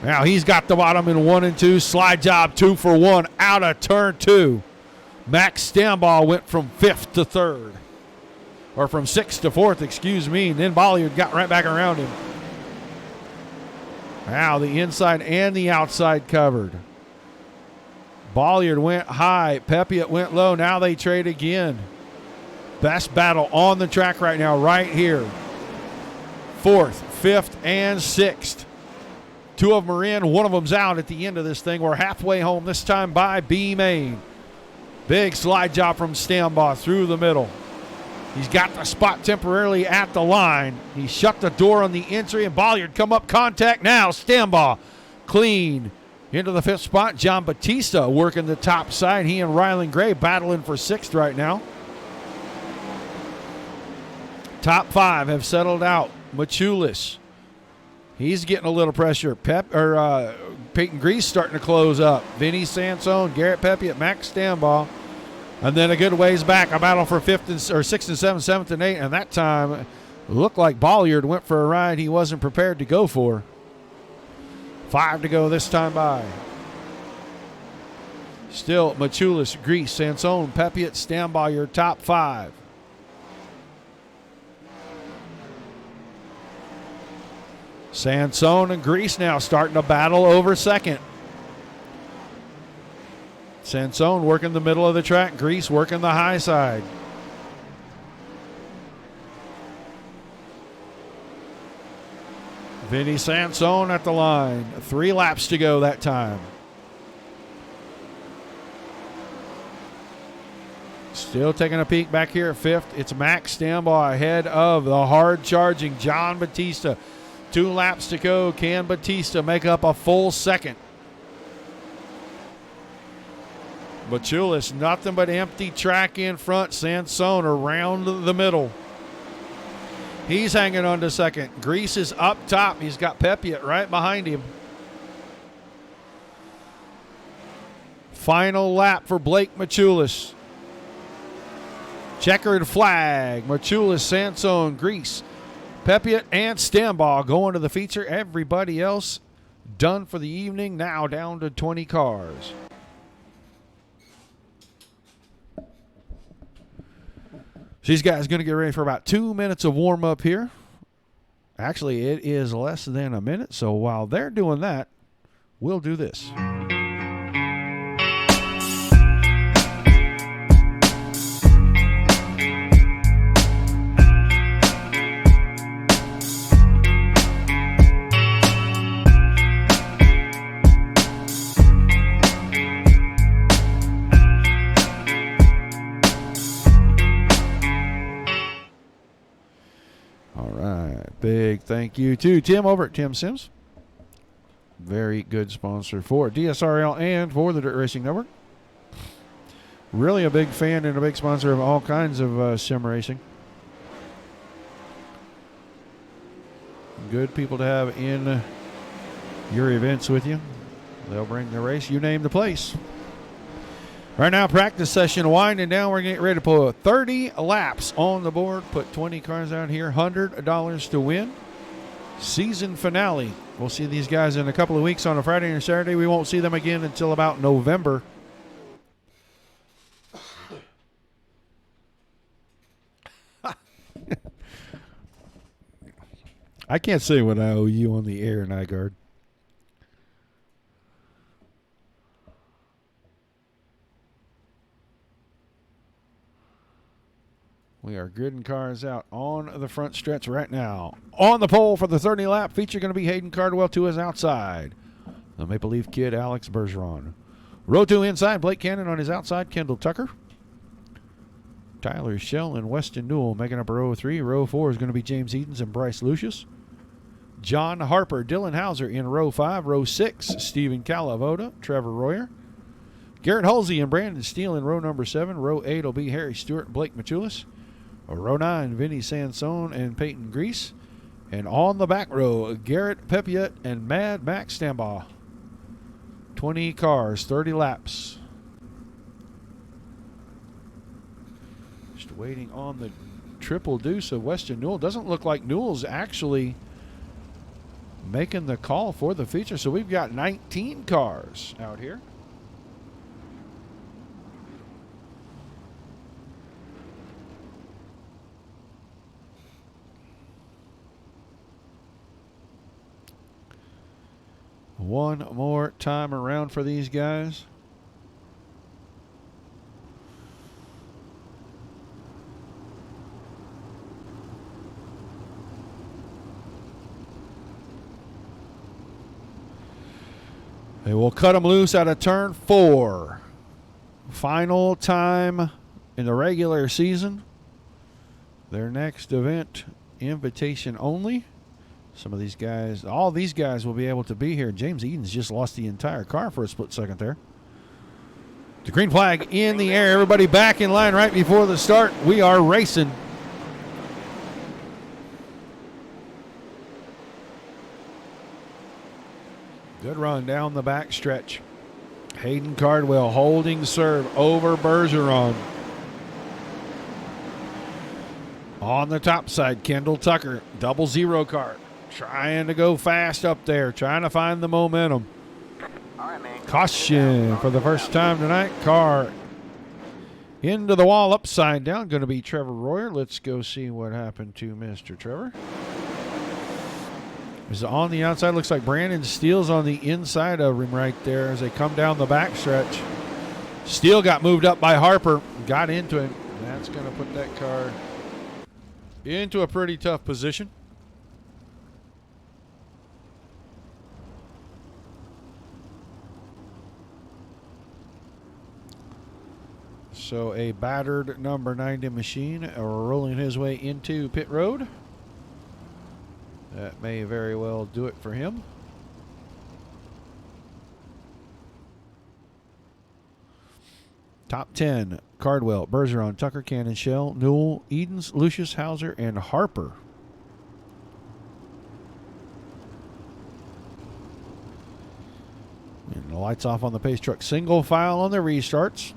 Now he's got the bottom in 1 and 2. Slide job 2 for 1 out of turn 2. Max Stambaugh went from 5th to 3rd. Or from 6th to 4th, excuse me. And then Bolliard got right back around him. Now the inside and the outside covered. Bolliard went high. Pepiot went low. Now they trade again. Best battle on the track right now, right here. 4th, 5th, and 6th. 2 of them are in. 1 of them's out at the end of this thing. We're halfway home this time by B Main. Big slide job from Stambaugh through the middle. He's got the spot temporarily at the line. He shut the door on the entry, and Bolliard come up contact now. Stambaugh clean into the 5th spot. John Batista working the top side. He and Rylan Gray battling for 6th right now. Top 5 have settled out. Machulis, he's getting a little pressure. Peyton Grease starting to close up. Vinny Sansone, Garrett Pepiot, Max Stambaugh. And then a good ways back, a battle for 6th and 7th, 7th and 8th. And that time, it looked like Bolliard went for a ride he wasn't prepared to go for. 5 to go this time by. Still, Machulis, Grease, Sansone, Pepiot, Stambaugh, your top 5. Sansone and Grease now starting to battle over 2nd. Sansone working the middle of the track. Grease working the high side. Vinny Sansone at the line. 3 laps to go that time. Still taking a peek back here at 5th. It's Max Stambaugh ahead of the hard-charging John Batista. 2 laps to go. Can Batista make up a full 2nd? Machulis, nothing but empty track in front. Sansone around the middle. He's hanging on to 2nd. Grease is up top. He's got Pepiot right behind him. Final lap for Blake Machulis. Checkered flag. Machulis, Sansone, Grease, Pepiot, and Stambaugh going to the feature. Everybody else done for the evening. Now down to 20 cars. These guys going to get ready for about 2 minutes of warm-up here. Actually, it is less than a minute, so while they're doing that, we'll do this. Big thank you to Tim over at Tim Sims. Very good sponsor for DSRL and for the Dirt Racing Network. Really a big fan and a big sponsor of all kinds of sim racing. Good people to have in your events with you. They'll bring the race. You name the place. Right now, practice session winding down. We're getting ready to put 30 laps on the board. Put 20 cars out here. $100 to win. Season finale. We'll see these guys in a couple of weeks on a Friday and Saturday. We won't see them again until about November. I can't say what I owe you on the air, Nygaard. We are gridding cars out on the front stretch right now. On the pole for the 30-lap feature going to be Hayden Cardwell to his outside. The Maple Leaf Kid, Alex Bergeron. Row 2 inside, Blake Cannon on his outside, Kendall Tucker. Tyler Shell and Weston Newell making up row 3. Row 4 is going to be James Edens and Bryce Lucius. John Harper, Dylan Hauser in row 5. Row 6, Stephen Calavoda, Trevor Royer. Garrett Halsey and Brandon Steele in row number 7. Row 8 will be Harry Stewart and Blake Machulis. Row 9, Vinny Sansone and Peyton Grease. And on the back row, Garrett Pepiot and Mad Max Stambaugh. 20 cars, 30 laps. Just waiting on the triple deuce of Weston Newell. Doesn't look like Newell's actually making the call for the feature. So we've got 19 cars out here. one more time around for these guys. They will cut them loose out of turn 4. Final time in the regular season. Their next event, invitation only. Some of these guys, all these guys will be able to be here. James Eden's just lost the entire car for a split second there. The green flag in the air. Everybody back in line right before the start. We are racing. Good run down the back stretch. Hayden Cardwell holding serve over Bergeron. On the top side, Kendall Tucker, 00 car. Trying to go fast up there, trying to find the momentum. Caution for the first time tonight. Car into the wall, upside down. Going to be Trevor Royer. Let's go see what happened to Mr. Trevor. Is on the outside. Looks like Brandon Steele's on the inside of him right there as they come down the backstretch. Steele got moved up by Harper. Got into him. That's going to put that car into a pretty tough position. So a battered number 90 machine rolling his way into pit road. That may very well do it for him. Top 10, Cardwell, Bergeron, Tucker, Cannon, Shell, Newell, Edens, Lucius, Hauser, and Harper. And the lights off on the pace truck. Single file on the restarts.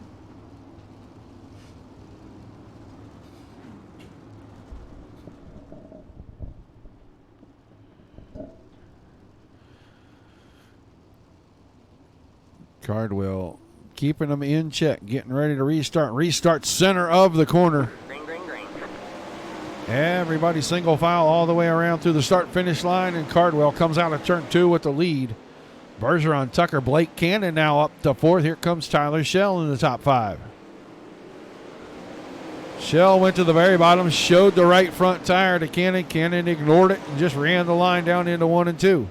Cardwell keeping them in check, getting ready to restart. Restart center of the corner. Green, green, green. Everybody single file all the way around through the start-finish line, and Cardwell comes out of turn 2 with the lead. Bergeron, Tucker, Blake Cannon now up to 4th. Here comes Tyler Shell in the top 5. Shell went to the very bottom, showed the right front tire to Cannon. Cannon ignored it and just ran the line down into 1 and 2.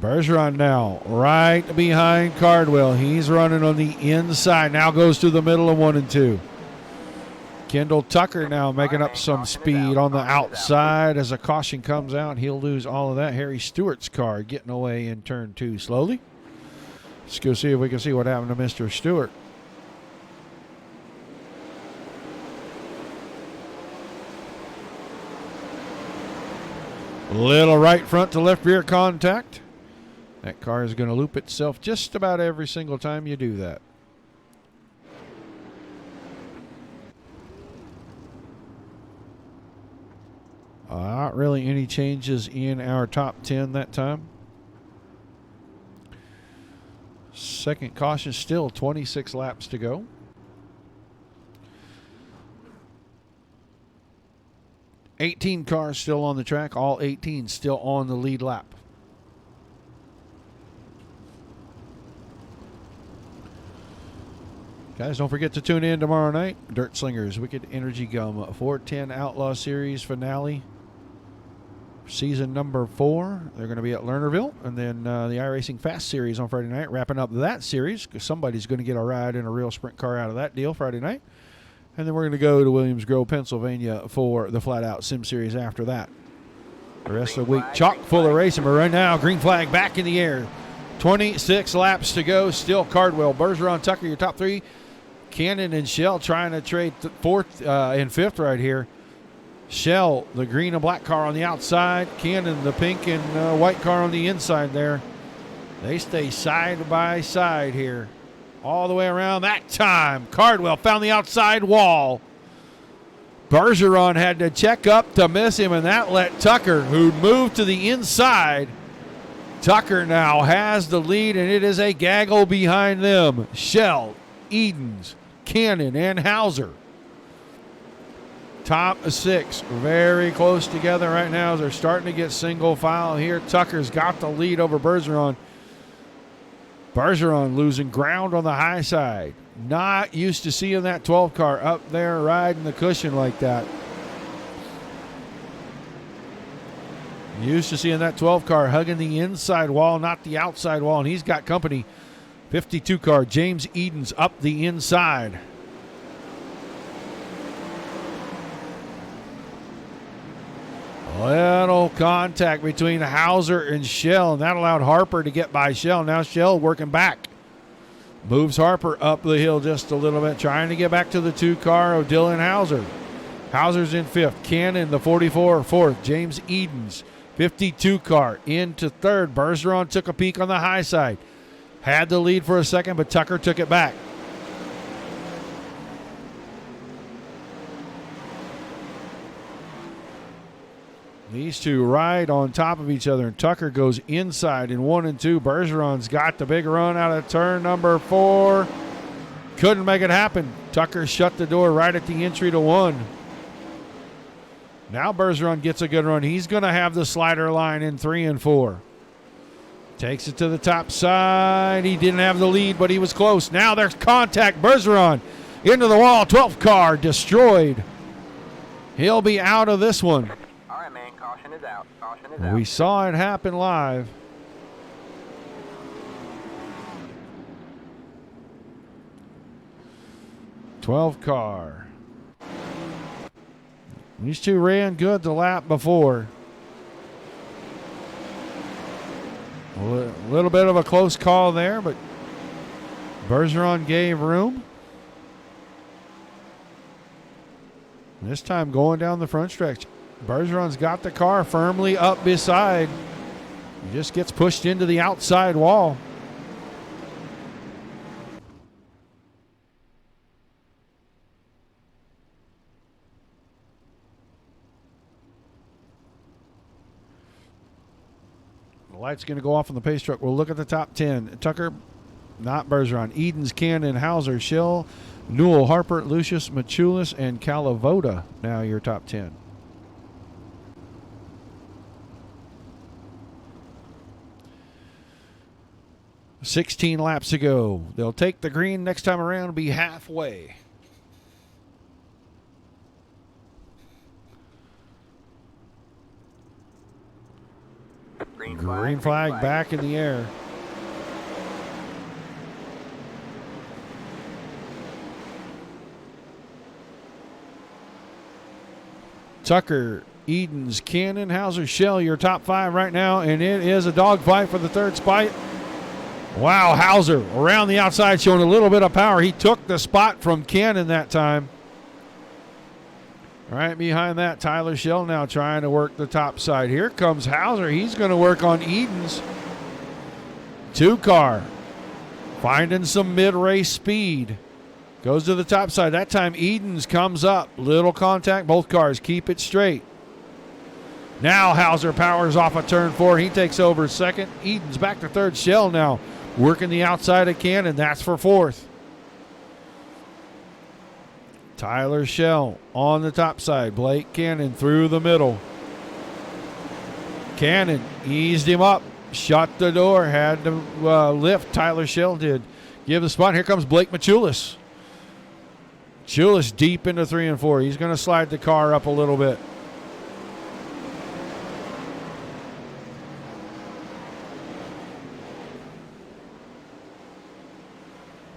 Bergeron now right behind Cardwell. He's running on the inside. Now goes to the middle of 1 and 2. Kendall Tucker now making up some speed on the outside as a caution comes out. He'll lose all of that. Harry Stewart's car getting away in turn 2 slowly. Let's go see if we can see what happened to Mr. Stewart. Little right front to left rear contact. That car is going to loop itself just about every single time you do that. Not really any changes in our top 10 that time. Second caution, still 26 laps to go. $18 cars still on the track, all 18 still on the lead lap. Guys, don't forget to tune in tomorrow night. Dirt Slingers Wicked Energy Gum 410 Outlaw Series finale. Season number 4. They're going to be at Lernerville. And then the iRacing Fast Series on Friday night. Wrapping up that series because somebody's going to get a ride in a real sprint car out of that deal Friday night. And then we're going to go to Williams Grove, Pennsylvania for the Flat Out Sim Series after that. The rest of the week chock full of racing. But right now, green flag back in the air. 26 laps to go. Still Cardwell, Bergeron, Tucker, your top 3. Cannon and Shell trying to trade 4th and 5th right here. Shell, the green and black car on the outside. Cannon, the pink and white car on the inside there. They stay side by side here. All the way around. That time, Cardwell found the outside wall. Bergeron had to check up to miss him, and that let Tucker, who moved to the inside. Tucker now has the lead, and it is a gaggle behind them. Shell, Edens, Cannon, and Hauser. top 6 very close together right now as they're starting to get single file here. Tucker's got the lead over Bergeron. Bergeron losing ground on the high side. Not used to seeing that 12 car up there riding the cushion like that. Used to seeing that 12 car hugging the inside wall, not the outside wall, and he's got company. 52 car, James Edens up the inside. Little contact between Hauser and Shell, and that allowed Harper to get by Shell. Now Shell working back. Moves Harper up the hill just a little bit, trying to get back to the 2 car of Dylan Hauser. Hauser's in 5th. Cannon, the 44, 4th. James Edens, 52 car, into 3rd. Bergeron took a peek on the high side. Had the lead for a second, but Tucker took it back. These two ride on top of each other, and Tucker goes inside in 1 and 2. Bergeron's got the big run out of turn number 4. Couldn't make it happen. Tucker shut the door right at the entry to 1. Now Bergeron gets a good run. He's going to have the slider line in 3 and 4. Takes it to the top side. He didn't have the lead, but he was close. Now there's contact. Bergeron into the wall. 12th car destroyed. He'll be out of this one. All right, man. Caution is out. Caution is out. We saw it happen live. '12 car. These two ran good the lap before. A little bit of a close call there, but Bergeron gave room. This time going down the front stretch. Bergeron's got the car firmly up beside. He just gets pushed into the outside wall. The light's going to go off on the pace truck. We'll look at the top 10. Tucker, not Bergeron. Edens, Cannon, Hauser, Schill, Newell, Harper, Lucius, Machulis, and Calavoda. Now your top 10. $16 laps ago. They'll take the green next time around, be halfway. Green flag back in the air. Tucker, Edens, Cannon, Hauser, Shell, your top 5 right now, and it is a dogfight for the 3rd spot. Wow, Hauser around the outside showing a little bit of power. He took the spot from Cannon that time. Right behind that, Tyler Shell now trying to work the top side. Here comes Hauser. He's going to work on Edens. 2 car. Finding some mid-race speed. Goes to the top side. That time Edens comes up. Little contact. Both cars keep it straight. Now Hauser powers off of turn 4. He takes over 2nd. Edens back to 3rd. Shell now working the outside of Cannon. That's for 4th. Tyler Shell on the top side. Blake Cannon through the middle. Cannon eased him up. Shut the door. Had to lift. Tyler Shell did. Give the spot. Here comes Blake Machulis. Machulis deep into 3 and 4. He's going to slide the car up a little bit.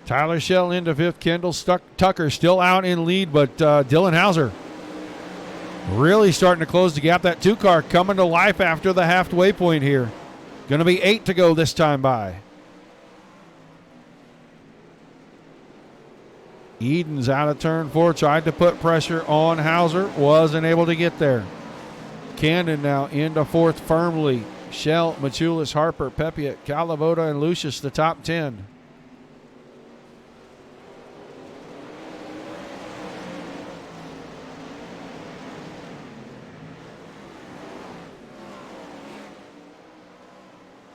Tyler Shell into 5th. Kendall Tucker still out in lead, but Dylan Hauser really starting to close the gap. That 2 car coming to life after the halfway point here. Going to be 8 to go this time by. Edens out of turn 4. Tried to put pressure on Hauser. Wasn't able to get there. Cannon now into 4th firmly. Shell, Machulis, Harper, Pepia, Calavoda, and Lucius, the top 10.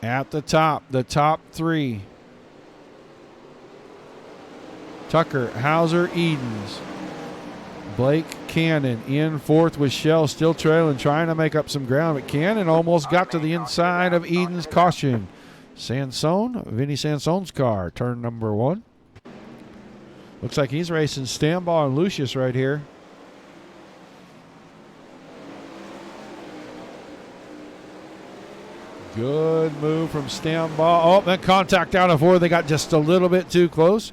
At the top 3. Tucker, Hauser, Edens. Blake Cannon in fourth with Shell still trailing, trying to make up some ground. But Cannon almost got to the inside of Eden's caution. Sansone, Vinny Sansone's car, turn number 1. Looks like he's racing Stambaugh and Lucius right here. Good move from Stambaugh. Oh, that contact out of 4. They got just a little bit too close.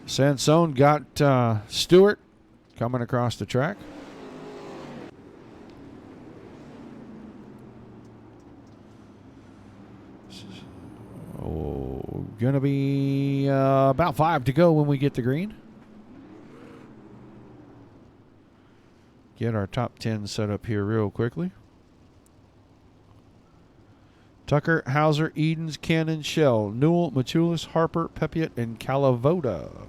Sansone got Stewart coming across the track. Oh, going to be about 5 to go when we get the green. Get our top 10 set up here real quickly. Tucker, Hauser, Edens, Cannon, Shell, Newell, Machulis, Harper, Pepiot, and Calavoda.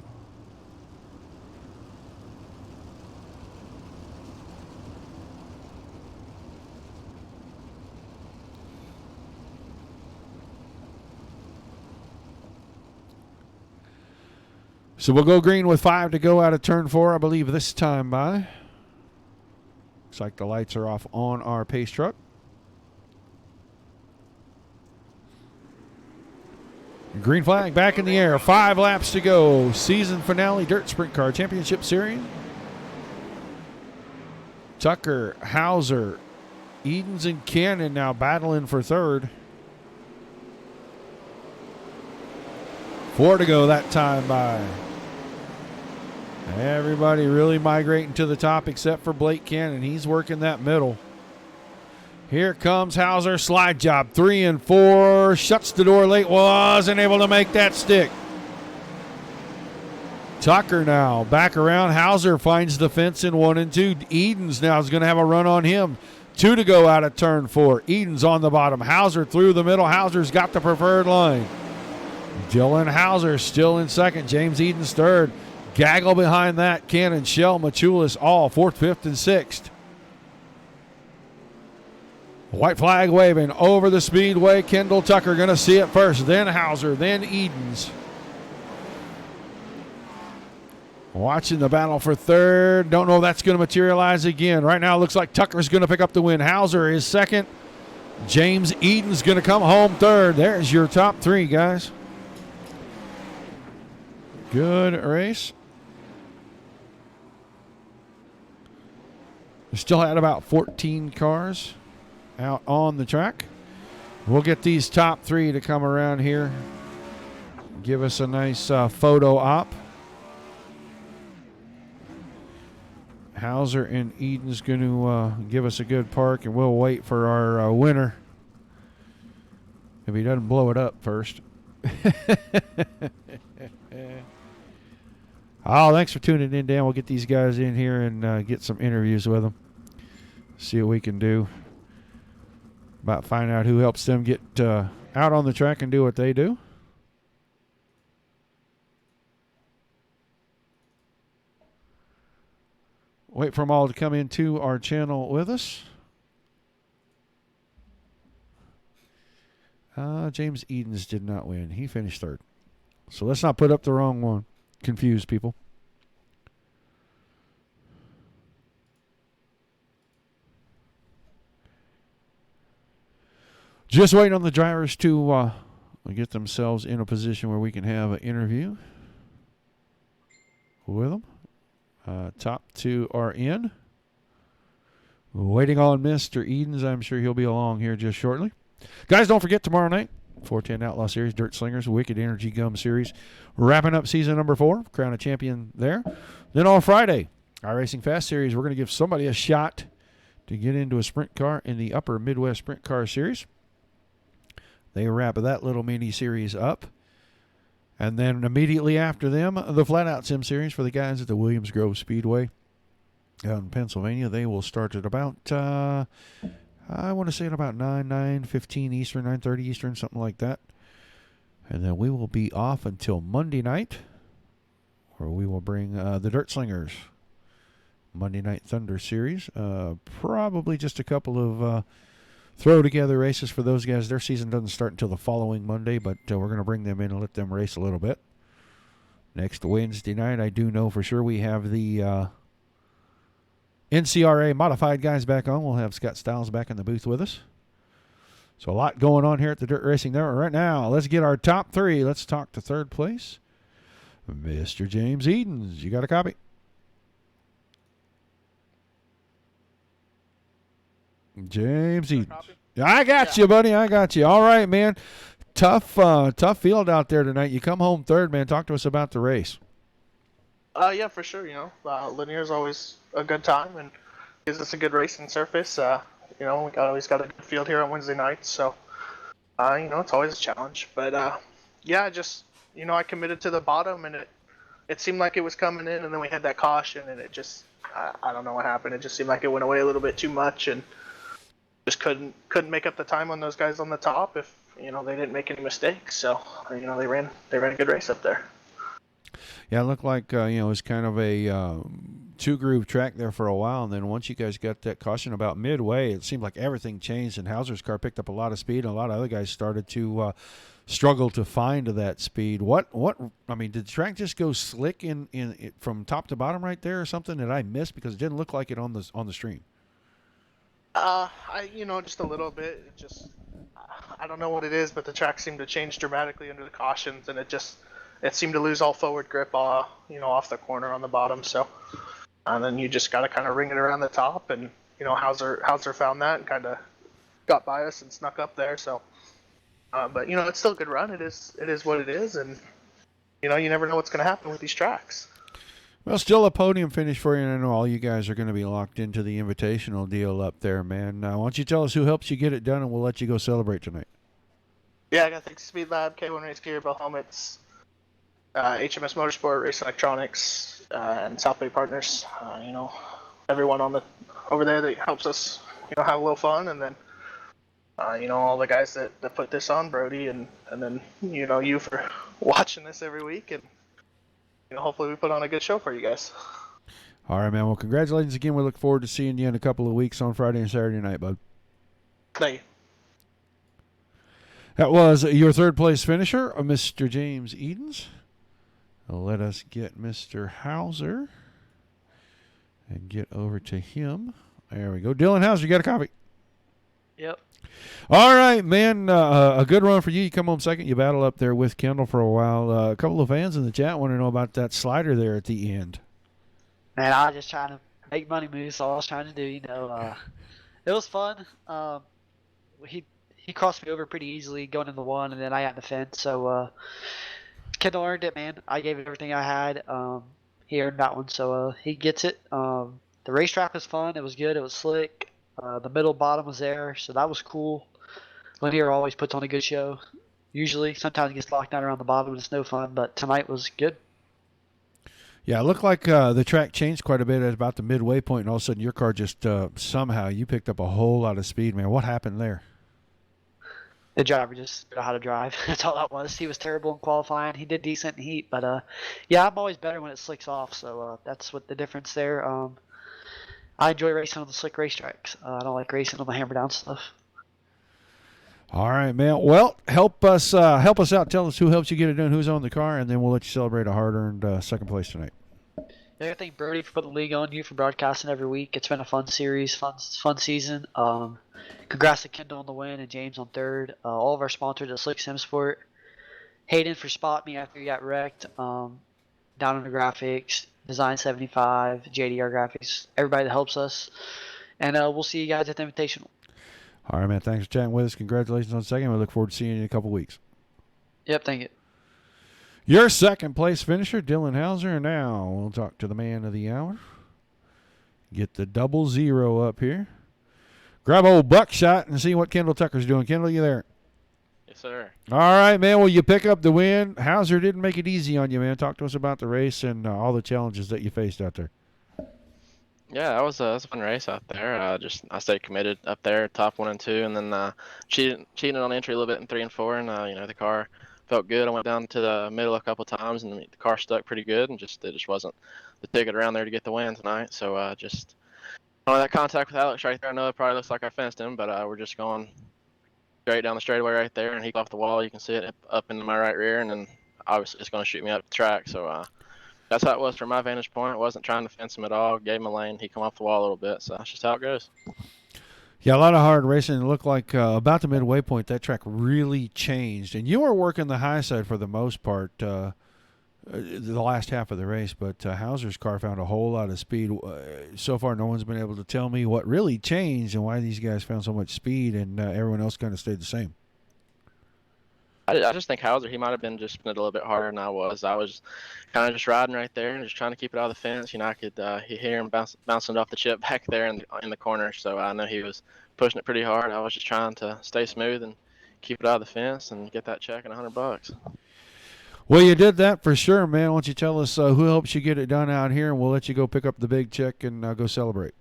So we'll go green with 5 to go out of turn 4, I believe, this time by. Looks like the lights are off on our pace truck. Green flag back in the air. 5 laps to go. Season finale Dirt Sprint Car Championship Series. Tucker, Hauser, Edens, and Cannon now battling for third. 4 to go that time by. Everybody really migrating to the top except for Blake Cannon. He's working that middle. Here comes Hauser. Slide job. 3 and 4. Shuts the door late. Wasn't able to make that stick. Tucker now back around. Hauser finds the fence in 1 and 2. Edens now is going to have a run on him. 2 to go out of turn 4. Edens on the bottom. Hauser through the middle. Hauser's got the preferred line. Dylan Hauser still in second. James Edens third. Gaggle behind that. Cannon, Shell, Machulis all 4th, 5th, and 6th. White flag waving over the speedway. Kendall Tucker going to see it first. Then Hauser. Then Edens. Watching the battle for third. Don't know if that's going to materialize again. Right now it looks like Tucker's going to pick up the win. Hauser is second. James Edens going to come home third. There's your top 3, guys. Good race. We still had about 14 cars out on the track. We'll get these top 3 to come around here. Give us a nice photo op. Hauser and Eden's going to give us a good park, and we'll wait for our winner. If he doesn't blow it up first. Oh, thanks for tuning in, Dan. We'll get these guys in here and get some interviews with them. See what we can do. About find out who helps them get out on the track and do what they do. Wait for them all to come into our channel with us. James Edens did not win. He finished third. So let's not put up the wrong one. Confuse people. Just waiting on the drivers to get themselves in a position where we can have an interview with them. Top 2 are in. Waiting on Mr. Edens. I'm sure he'll be along here just shortly. Guys, don't forget tomorrow night, 410 Outlaw Series, Dirt Slingers, Wicked Energy Gum Series. Wrapping up season number 4, crown a champion there. Then on Friday, our Racing Fast Series, we're going to give somebody a shot to get into a sprint car in the Upper Midwest Sprint Car Series. They wrap that little mini series up. And then immediately after them, the Flat Out Sim Series for the guys at the Williams Grove Speedway out in Pennsylvania. They will start at about, I want to say at about 9:15 Eastern, 9:30 Eastern, something like that. And then we will be off until Monday night, where we will bring the Dirt Slingers Monday Night Thunder Series. Probably just a couple of throw together races for those guys. Their season doesn't start until the following Monday, but we're going to bring them in and let them race a little bit. Next Wednesday night, I do know for sure we have the NCRA Modified guys back on. We'll have Scott Stiles back in the booth with us. So a lot going on here at the Dirt Racing Network right now. Let's get our top three. Let's talk to third place. Mr. James Edens. You got a copy? James Edens. I got you, buddy. I got you. All right, man. Tough field out there tonight. You come home third, man. Talk to us about the race. Yeah, for sure. Lanier is always a good time and gives us a good racing surface. We always got a good field here on Wednesday nights, so it's always a challenge. But yeah, just I committed to the bottom, and it seemed like it was coming in, and then we had that caution, and it just I don't know what happened. It just seemed like it went away a little bit too much, and just couldn't make up the time on those guys on the top if they didn't make any mistakes. So they ran a good race up there. Yeah, it looked like it was kind of a two-groove track there for a while, and then once you guys got that caution about midway, it seemed like everything changed, and Hauser's car picked up a lot of speed, and a lot of other guys started to struggle to find that speed. Did the track just go slick in from top to bottom right there, or something that I missed because it didn't look like it on the stream? Just a little bit. It just I don't know what it is, but the track seemed to change dramatically under the cautions, and it seemed to lose all forward grip, off the corner on the bottom. So, and then you just got to kind of ring it around the top, and Hauser found that and kind of got by us and snuck up there. So, but it's still a good run. It is what it is, and you never know what's going to happen with these tracks. Well, still a podium finish for you, and I know all you guys are going to be locked into the invitational deal up there, man. Why don't you tell us who helps you get it done, and we'll let you go celebrate tonight. Yeah, I got Thanks Speed Lab, K1 Race Gear, Bell Helmets, HMS Motorsport, Race Electronics, and South Bay Partners. Everyone over there that helps us, have a little fun, and then, all the guys that put this on, Brody, and then, you for watching this every week, and hopefully we put on a good show for you guys. All right, man. Well, congratulations again. We look forward to seeing you in a couple of weeks on Friday and Saturday night, bud. Thank you. That was your third place finisher, Mr. James Edens. Let us get Mr. Hauser and get over to him. There we go. Dylan Hauser, you got a copy? Yep. All right, man. A good run for you. You come home second. You battle up there with Kendall for a while. A couple of fans in the chat want to know about that slider there at the end. Man, I was just trying to make money moves. All I was trying to do, it was fun. He crossed me over pretty easily going in the one, and then I got in the fence. So Kendall earned it, man. I gave it everything I had. He earned that one, so he gets it. The racetrack was fun. It was good. It was slick. The middle bottom was there, so that was cool. Lanier always puts on a good show. Usually, sometimes it gets locked down around the bottom and it's no fun, but tonight was good. Yeah, it looked like the track changed quite a bit at about the midway point, and all of a sudden your car just somehow you picked up a whole lot of speed, man. What happened there? The driver just didn't know how to drive. That's all that was. He was terrible in qualifying. He did decent in heat, but yeah, I'm always better when it slicks off, so that's what the difference there. I enjoy racing on the slick racetracks. I don't like racing on the hammer down stuff. All right, man. Well, help us out. Tell us who helps you get it done, who's on the car, and then we'll let you celebrate a hard-earned second place tonight. Yeah, I thank Brody for putting the league on, you for broadcasting every week. It's been a fun series, fun season. Congrats to Kendall on the win and James on third. All of our sponsors at Slick Sim Sport. Hayden for spot me after he got wrecked. Down Under Graphics, Design 75, JDR Graphics, everybody that helps us. And we'll see you guys at the Invitational. All right, man. Thanks for chatting with us. Congratulations on second. We look forward to seeing you in a couple weeks. Yep, thank you. Your second place finisher, Dylan Hauser. And now we'll talk to the man of the hour. Get the 00 up here. Grab old Buckshot and see what Kendall Tucker's doing. Kendall, you there? Yes, sir. All right, man. Well, you pick up the win. Hauser didn't make it easy on you, man. Talk to us about the race and all the challenges that you faced out there. Yeah, that was a fun race out there. I stayed committed up there, top 1 and 2, and then cheated on entry a little bit in 3 and 4, and the car felt good. I went down to the middle a couple times, and the car stuck pretty good, and it just wasn't the ticket around there to get the win tonight. So just on that contact with Alex right there, I know it probably looks like I fenced him, but we're just going straight down the straightaway right there, and he got off the wall. You can see it up into my right rear, and then obviously it's going to shoot me up the track. So that's how it was from my vantage point. I wasn't trying to fence him at all. Gave him a lane. He come off the wall a little bit. So that's just how it goes. Yeah, a lot of hard racing. It looked like about the midway point, that track really changed. And you were working the high side for the most part the last half of the race, but Hauser's car found a whole lot of speed. So far, no one's been able to tell me what really changed and why these guys found so much speed, and everyone else kind of stayed the same. I just think Hauser, he might have been just spinning it a little bit harder than I was. I was kind of just riding right there and just trying to keep it out of the fence. You know, I could hear him bouncing it off the chip back there in the corner. So I know he was pushing it pretty hard. I was just trying to stay smooth and keep it out of the fence and get that check and $100. Well, you did that for sure, man. Why don't you tell us who helps you get it done out here, and we'll let you go pick up the big check and go celebrate.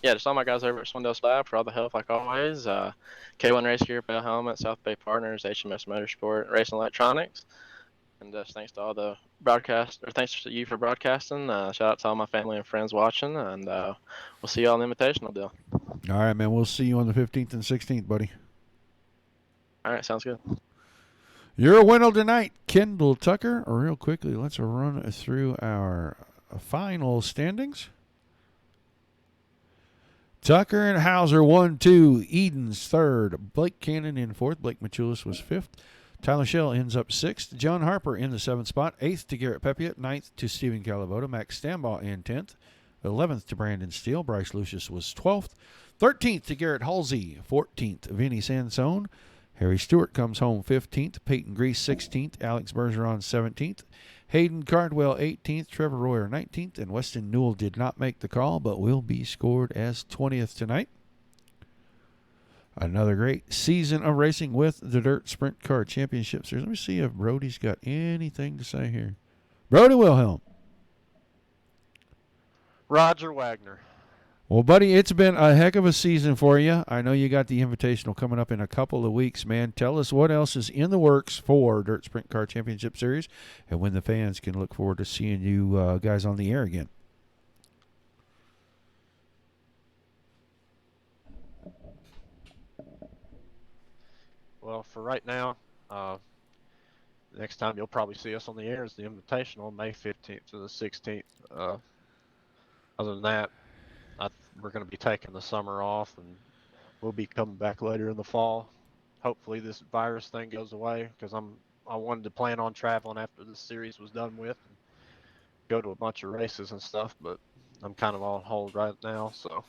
Yeah, just all my guys over at Swindell Slab for all the help, like always. K1 Race Gear, Bell Helmet, South Bay Partners, HMS Motorsport, Racing Electronics. And just thanks to all the thanks to you for broadcasting. Shout out to all my family and friends watching, and we'll see you all in the Invitational deal. All right, man. We'll see you on the 15th and 16th, buddy. All right, sounds good. Your winner tonight, Kendall Tucker. Real quickly, let's run through our final standings. Tucker and Hauser 1-2. Edens 3rd. Blake Cannon in 4th. Blake Machulis was 5th. Tyler Shell ends up 6th. John Harper in the 7th spot. 8th to Garrett Pepiot. 9th to Stephen Calavoda. Max Stambaugh in 10th. 11th to Brandon Steele. Bryce Lucius was 12th. 13th to Garrett Halsey. 14th, Vinny Sansone. Harry Stewart comes home 15th. Peyton Grease 16th. Alex Bergeron 17th. Hayden Cardwell 18th. Trevor Royer 19th. And Weston Newell did not make the call, but will be scored as 20th tonight. Another great season of racing with the Dirt Sprint Car Championship Series. Let me see if Brody's got anything to say here. Brody Wilhelm. Roger Wagner. Well, buddy, it's been a heck of a season for you. I know you got the Invitational coming up in a couple of weeks, man. Tell us what else is in the works for Dirt Sprint Car Championship Series and when the fans can look forward to seeing you guys on the air again. Well, for right now, next time you'll probably see us on the air is the Invitational, May 15th to the 16th. Other than that, we're going to be taking the summer off, and we'll be coming back later in the fall. Hopefully this virus thing goes away, because I wanted to plan on traveling after this series was done with and go to a bunch of races and stuff, but I'm kind of on hold right now, so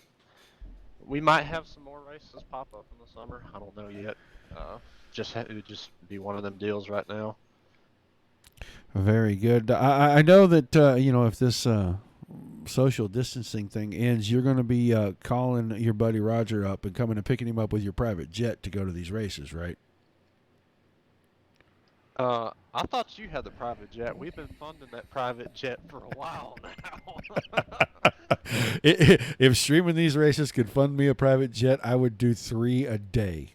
we might have some more races pop up in the summer. I don't know yet. It would just be one of them deals right now. Very good. I know that if this social distancing thing ends, you're going to be calling your buddy Roger up and coming and picking him up with your private jet to go to these races, right? I thought you had the private jet. We've been funding that private jet for a while now. If streaming these races could fund me a private jet, I would do 3 a day.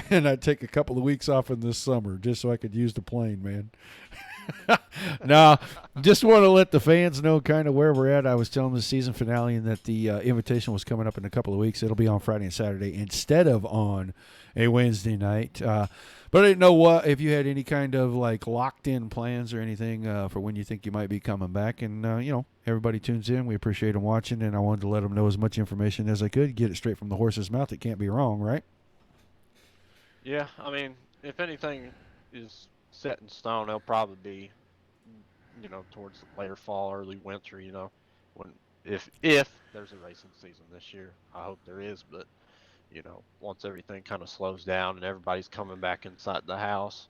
And I'd take a couple of weeks off in this summer just so I could use the plane, man. Now, just want to let the fans know kind of where we're at. I was telling the season finale and that the invitation was coming up in a couple of weeks. It'll be on Friday and Saturday instead of on a Wednesday night. But I didn't know if you had any kind of like locked in plans or anything for when you think you might be coming back. And, everybody tunes in. We appreciate them watching, and I wanted to let them know as much information as I could. Get it straight from the horse's mouth. It can't be wrong, right? Yeah, I mean, if anything is set in stone, it'll probably be, towards the later fall, early winter, when if there's a racing season this year. I hope there is, but, once everything kind of slows down and everybody's coming back inside the house,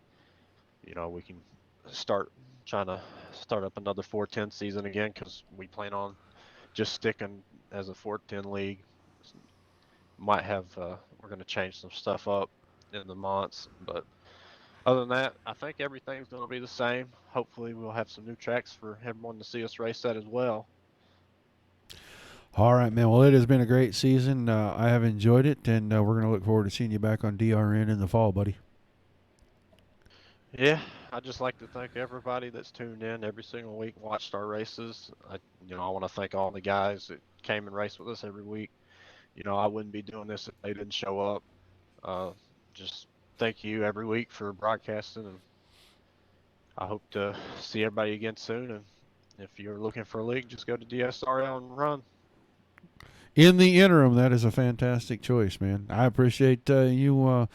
we can start trying to start up another 410 season again, because we plan on just sticking as a 410 league. Might have, we're going to change some stuff up in the months, but other than that, I think everything's going to be the same. Hopefully we'll have some new tracks for everyone to see us race at as well. All right, man. Well, it has been a great season. I have enjoyed it, and we're going to look forward to seeing you back on DRN in the fall, buddy. Yeah, I'd just like to thank everybody that's tuned in every single week and watched our races. I want to thank all the guys that came and raced with us every week. I wouldn't be doing this if they didn't show up. Just thank you every week for broadcasting, and I hope to see everybody again soon. And if you're looking for a league, just go to DSRL and run. In the interim, that is a fantastic choice, man. I appreciate you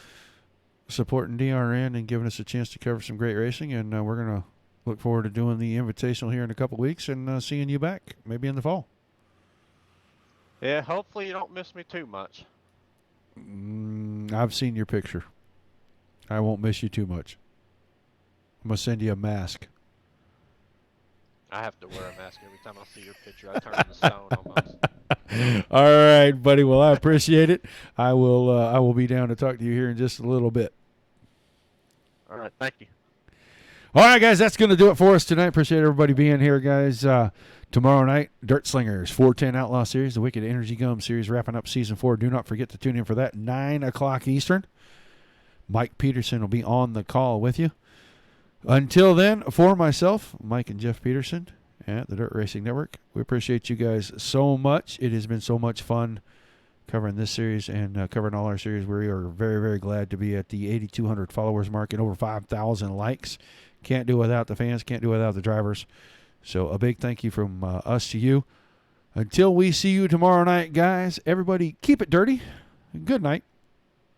supporting DRN and giving us a chance to cover some great racing. And we're going to look forward to doing the Invitational here in a couple weeks and seeing you back, maybe in the fall. Yeah, hopefully you don't miss me too much. I've seen your picture. I won't miss you too much. I'm going to send you a mask. I have to wear a mask every time I see your picture. I turn into stone almost. All right, buddy. Well, I appreciate it. I will be down to talk to you here in just a little bit. All right, thank you. All right, guys, that's going to do it for us tonight. Appreciate everybody being here, guys. Tomorrow night, Dirt Slingers 410 Outlaw Series, the Wicked Energy Gum Series, wrapping up Season 4. Do not forget to tune in for that, 9 o'clock Eastern. Mike Peterson will be on the call with you. Until then, for myself, Mike and Jeff Peterson at the Dirt Racing Network, we appreciate you guys so much. It has been so much fun covering this series and covering all our series. We are very, very glad to be at the 8,200 followers mark and over 5,000 likes. Can't do without the fans, can't do without the drivers. So a big thank you from us to you. Until we see you tomorrow night, guys, everybody keep it dirty. Good night.